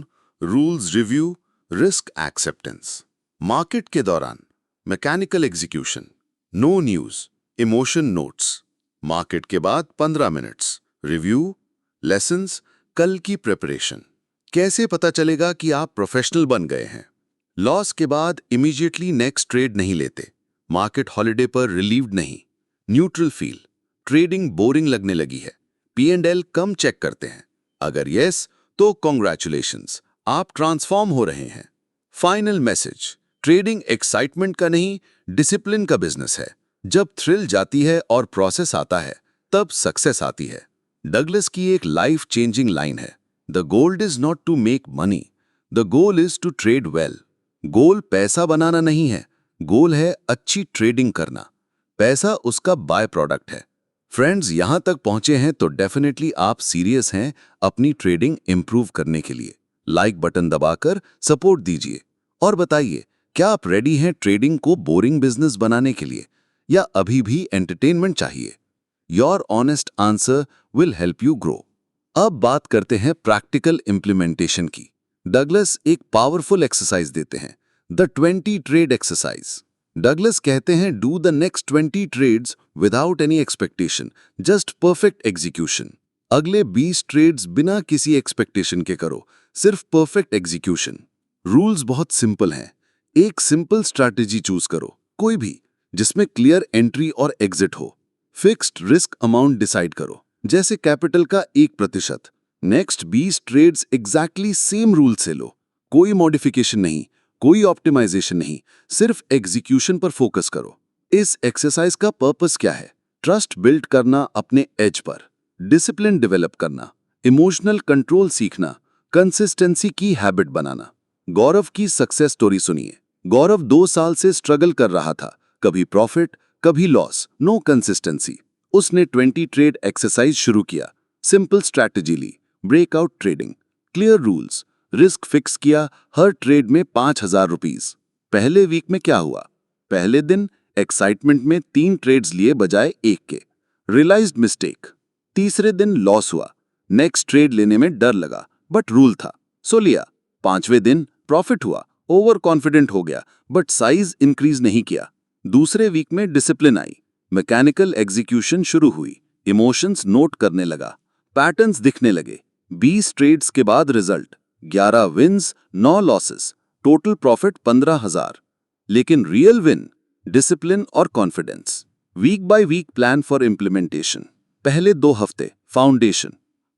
rules review, risk acceptance. Market के दौरान mechanical execution, no news, emotion notes. Market के बाद 15 minutes, review, lessons, कल की प्रिपरेशन। कैसे पता चलेगा कि आप प्रोफेशनल बन गए हैं? लॉस के बाद इमीडिएटली नेक्स्ट ट्रेड नहीं लेते, मार्केट हॉलिडे पर रिलीव्ड नहीं, न्यूट्रल फील, ट्रेडिंग बोरिंग लगने लगी है, P&L कम चेक करते हैं। अगर यस, तो कॉन्ग्रेचुलेशंस, आप ट्रांसफॉर्म हो रहे हैं। फाइनल मैसेज, ट्रेडिंग एक्साइटमेंट का नहीं, डिसिप्लिन का बिजनेस है। जब थ्रिल जाती है और प्रोसेस आता है, तब सक्सेस आती है। डगलस की एक लाइफ चेंजिंग लाइन है, the goal is not to make money, the goal is to trade well. Goal पैसा बनाना नहीं है, गोल है अच्छी ट्रेडिंग करना। पैसा उसका बाय प्रोडक्ट है। फ्रेंड्स, यहां तक पहुंचे हैं तो डेफिनेटली आप सीरियस हैं अपनी ट्रेडिंग इंप्रूव करने के लिए। लाइक बटन दबाकर सपोर्ट दीजिए और बताइए, क्या आप रेडी हैं ट्रेडिंग को बोरिंग बिजनेस बनाने के लिए, या अभी भी एंटरटेनमेंट चाहिए? Your honest answer will help you grow. अब बात करते हैं प्रैक्टिकल इंप्लीमेंटेशन की। डगलस एक पावरफुल एक्सरसाइज देते हैं, द 20 ट्रेड एक्सरसाइज। डगलस कहते हैं, do the next 20 trades without any expectation, just perfect execution. अगले 20 ट्रेड्स बिना किसी एक्सपेक्टेशन के करो, सिर्फ परफेक्ट एग्जीक्यूशन। रूल्स बहुत सिंपल हैं। एक सिंपल स्ट्रैटेजी चूज करो, कोई भी, जिसमें क्लियर एंट्री और एग्जिट हो। फिक्स्ड रिस्क अमाउंट डिसाइड करो, जैसे कैपिटल का 1%। Next 20 trades exactly same rule से लो, कोई मॉडिफिकेशन नहीं, कोई ऑप्टिमाइजेशन नहीं, सिर्फ एग्जीक्यूशन पर फोकस करो। इस एक्सरसाइज का पर्पस क्या है? ट्रस्ट बिल्ड करना अपने एज पर, डिसिप्लिन डेवलप करना, इमोशनल कंट्रोल सीखना, कंसिस्टेंसी की हैबिट बनाना। गौरव की सक्सेस स्टोरी सुनिए। गौरव 2 साल से स्ट्रगल कर रहा था, कभी प्रॉफिट, कभी लॉस, नो कंसिस्टेंसी। उसने 20 ट्रेड एक्सरसाइज शुरू किया, सिंपल स्ट्रैटेजी ली, breakout trading, clear rules, risk fix किया, हर ट्रेड में 5,000 रुपीज। पहले वीक में क्या हुआ? पहले दिन एक्साइटमेंट में 3 ट्रेड्स लिए बजाय 1 के, रियलाइज्ड मिस्टेक। तीसरे दिन लॉस हुआ, नेक्स्ट ट्रेड लेने में डर लगा, बट रूल था, सो लिया। 5वें दिन प्रॉफिट हुआ, ओवर कॉन्फिडेंट हो गया, बट साइज इंक्रीज नहीं किया। दूसरे वीक में डिसिप्लिन आई, मैकेनिकल एग्जीक्यूशन शुरू हुई, इमोशंस नोट करने लगा, पैटर्न्स दिखने लगे। 20 ट्रेड्स के बाद result, 11 wins, 9 losses, total profit 15,000। लेकिन रियल विन, डिसिप्लिन और confidence. Week by week plan for implementation. पहले 2 हफ्ते फाउंडेशन,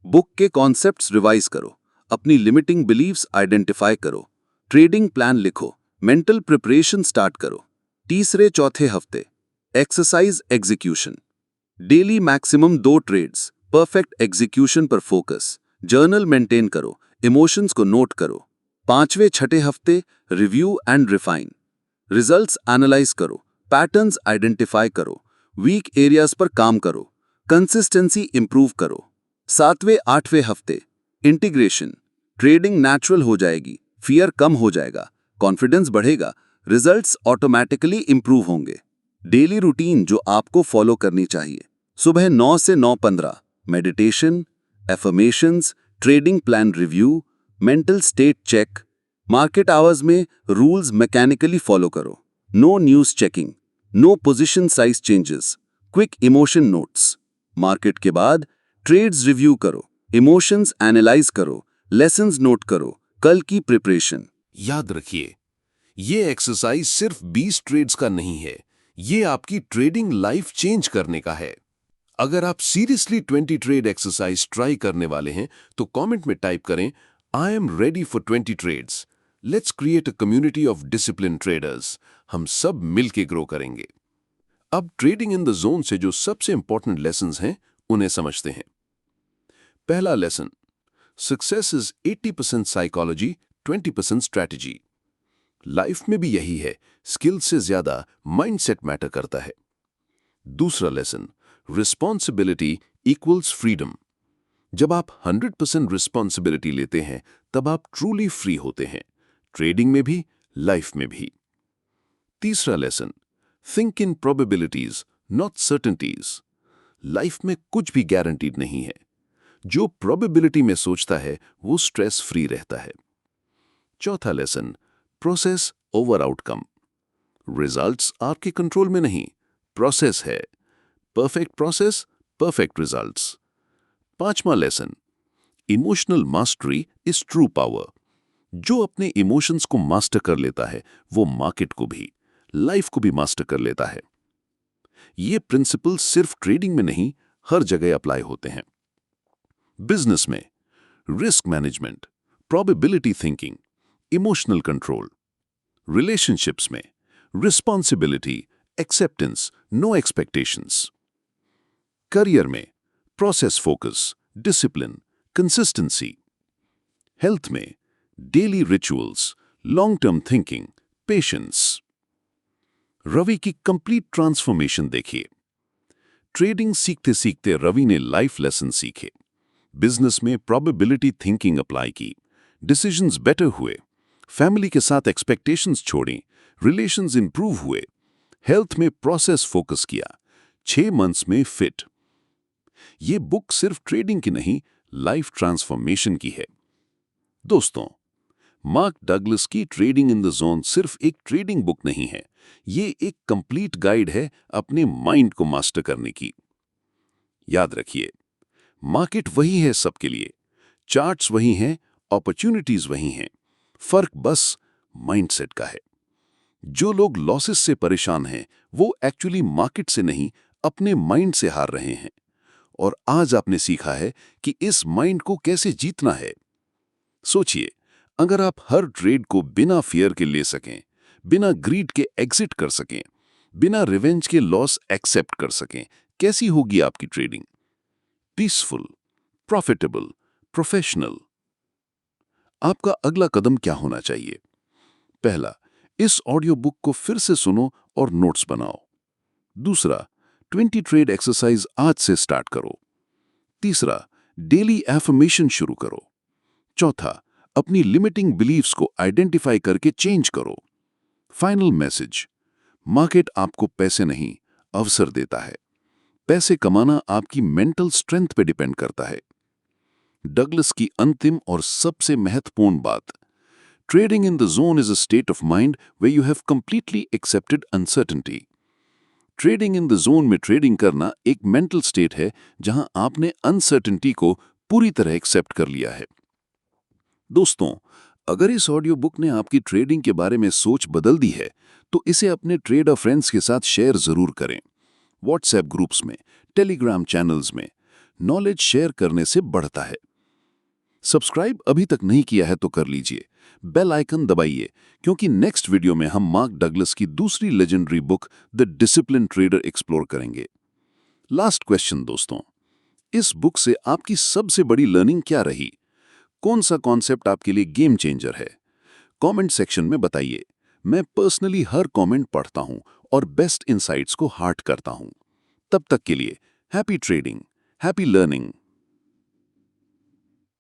बुक के कॉन्सेप्ट्स रिवाइज करो, अपनी लिमिटिंग बिलीव्स आइडेंटिफाई करो, ट्रेडिंग प्लान लिखो, मेंटल प्रिपरेशन स्टार्ट करो। तीसरे चौथे हफ्ते exercise execution, daily maximum 2 trades, perfect execution पर फोकस, जर्नल मेंटेन करो, इमोशंस को नोट करो। 5वें छठे हफ्ते review and refine, results analyse करो, पैटर्न्स आइडेंटिफाई करो, वीक एरियाज पर काम करो, कंसिस्टेंसी इंप्रूव करो। 7वें 8वें हफ्ते इंटीग्रेशन, ट्रेडिंग नेचुरल हो जाएगी, फियर कम हो जाएगा, कॉन्फिडेंस बढ़ेगा, रिजल्ट्स ऑटोमैटिकली इंप्रूव होंगे। डेली रूटीन जो आपको फॉलो करनी चाहिए। सुबह 9 से 9:15 meditation, affirmations, trading plan review, mental state check. Market hours में रूल्स मैकेनिकली फॉलो करो। No news checking, no position size changes, quick emotion notes. Market के बाद ट्रेड्स रिव्यू करो, इमोशंस एनालाइज करो, लेसन्स नोट करो, कल की प्रिपरेशन। याद रखिए, ये एक्सरसाइज सिर्फ 20 ट्रेड्स का नहीं है, ये आपकी ट्रेडिंग लाइफ चेंज करने का है। अगर आप सीरियसली 20 ट्रेड एक्सरसाइज ट्राई करने वाले हैं तो कमेंट में टाइप करें, I am ready for 20 trades. Let's create a community of discipline traders. हम सब मिलके ग्रो करेंगे। अब ट्रेडिंग इन द जोन से जो सबसे इंपॉर्टेंट लेसन्स हैं उन्हें समझते हैं। पहला lesson, success is 80% psychology, 20% strategy. Life में भी यही है, स्किल से ज्यादा माइंडसेट मैटर करता है। दूसरा लेसन, रिस्पॉन्सिबिलिटी इक्वल्स फ्रीडम। जब आप 100% रिस्पॉन्सिबिलिटी लेते हैं तब आप ट्रूली फ्री होते हैं, ट्रेडिंग में भी, लाइफ में भी। तीसरा lesson, think in probabilities not certainties. Life में कुछ भी गारंटीड नहीं है। जो प्रोबेबिलिटी में सोचता है वो स्ट्रेस फ्री रहता है। चौथा lesson, process over outcome. Results आपके कंट्रोल में नहीं, प्रोसेस है। Perfect process, perfect results. पांचवा lesson, emotional mastery is true power. जो अपने इमोशंस को मास्टर कर लेता है वो मार्केट को भी, लाइफ को भी मास्टर कर लेता है। ये प्रिंसिपल सिर्फ ट्रेडिंग में नहीं, हर जगह अप्लाई होते हैं। बिजनेस में risk management, probability thinking, emotional control. Relationships में responsibility, acceptance, no expectations. Career में process focus, discipline, consistency. Health में daily rituals, long term thinking, patience. Ravi की कंप्लीट ट्रांसफॉर्मेशन देखिए। ट्रेडिंग सीखते सीखते रवि ने लाइफ लेसन सीखे। बिजनेस में प्रोबेबिलिटी थिंकिंग अप्लाई की, डिसीजंस बेटर हुए, फैमिली के साथ एक्सपेक्टेशंस छोड़ी, रिलेशंस इंप्रूव हुए, हेल्थ में प्रोसेस फोकस किया, 6 मंथ्स में फिट। ये बुक सिर्फ ट्रेडिंग की नहीं, लाइफ ट्रांसफॉर्मेशन की है। दोस्तों, मार्क डगलस की ट्रेडिंग इन द जोन सिर्फ एक ट्रेडिंग बुक नहीं है, ये एक कंप्लीट गाइड है अपने माइंड को मास्टर करने की। याद रखिए, मार्केट वही है सबके लिए, चार्ट्स वही हैं, अपॉर्चुनिटीज वही हैं, फर्क बस माइंडसेट का है। जो लोग लॉसेस से परेशान हैं वो एक्चुअली मार्केट से नहीं, अपने माइंड से हार रहे हैं। और आज आपने सीखा है कि इस माइंड को कैसे जीतना है। सोचिए, अगर आप हर ट्रेड को बिना फियर के ले सकें, बिना ग्रीड के एग्जिट कर सकें, बिना रिवेंज के लॉस एक्सेप्ट कर सकें, कैसी होगी आपकी ट्रेडिंग? Peaceful, profitable, professional. आपका अगला कदम क्या होना चाहिए? पहला, इस ऑडियो बुक को फिर से सुनो और नोट्स बनाओ। दूसरा, 20 ट्रेड एक्सरसाइज आज से स्टार्ट करो। तीसरा, डेली एफर्मेशन शुरू करो। चौथा, अपनी लिमिटिंग बिलीव्स को आइडेंटिफाई करके चेंज करो। फाइनल मैसेज, मार्केट आपको पैसे नहीं, अवसर देता है। पैसे कमाना आपकी मेंटल स्ट्रेंथ पे डिपेंड करता है। डगलस की अंतिम और सबसे महत्वपूर्ण बात, trading in the zone is a state of mind where you have completely accepted uncertainty. Trading in the zone में ट्रेडिंग करना एक मेंटल स्टेट है जहां आपने अनसर्टेनिटी को पूरी तरह एक्सेप्ट कर लिया है। दोस्तों, अगर इस ऑडियो बुक ने आपकी ट्रेडिंग के बारे में सोच बदल दी है तो इसे अपने ट्रेडर फ्रेंड्स के साथ शेयर जरूर करें। व्हाट्सएप ग्रुप्स में, टेलीग्राम चैनल्स में नॉलेज शेयर करने से बढ़ता है। सब्सक्राइब अभी तक नहीं किया है तो कर लीजिए, बेल आइकन दबाइए, क्योंकि नेक्स्ट वीडियो में हम मार्क डगलस की दूसरी legendary book the discipline trader explore करेंगे। लास्ट क्वेश्चन दोस्तों, इस बुक से आपकी सबसे बड़ी लर्निंग क्या रही? कौन सा कॉन्सेप्ट आपके लिए गेम चेंजर है? कमेंट सेक्शन में बताइए। मैं पर्सनली हर कमेंट पढ़ता हूं और बेस्ट इनसाइट्स को हार्ट करता हूं। तब तक के लिए हैप्पी ट्रेडिंग, हैप्पी लर्निंग।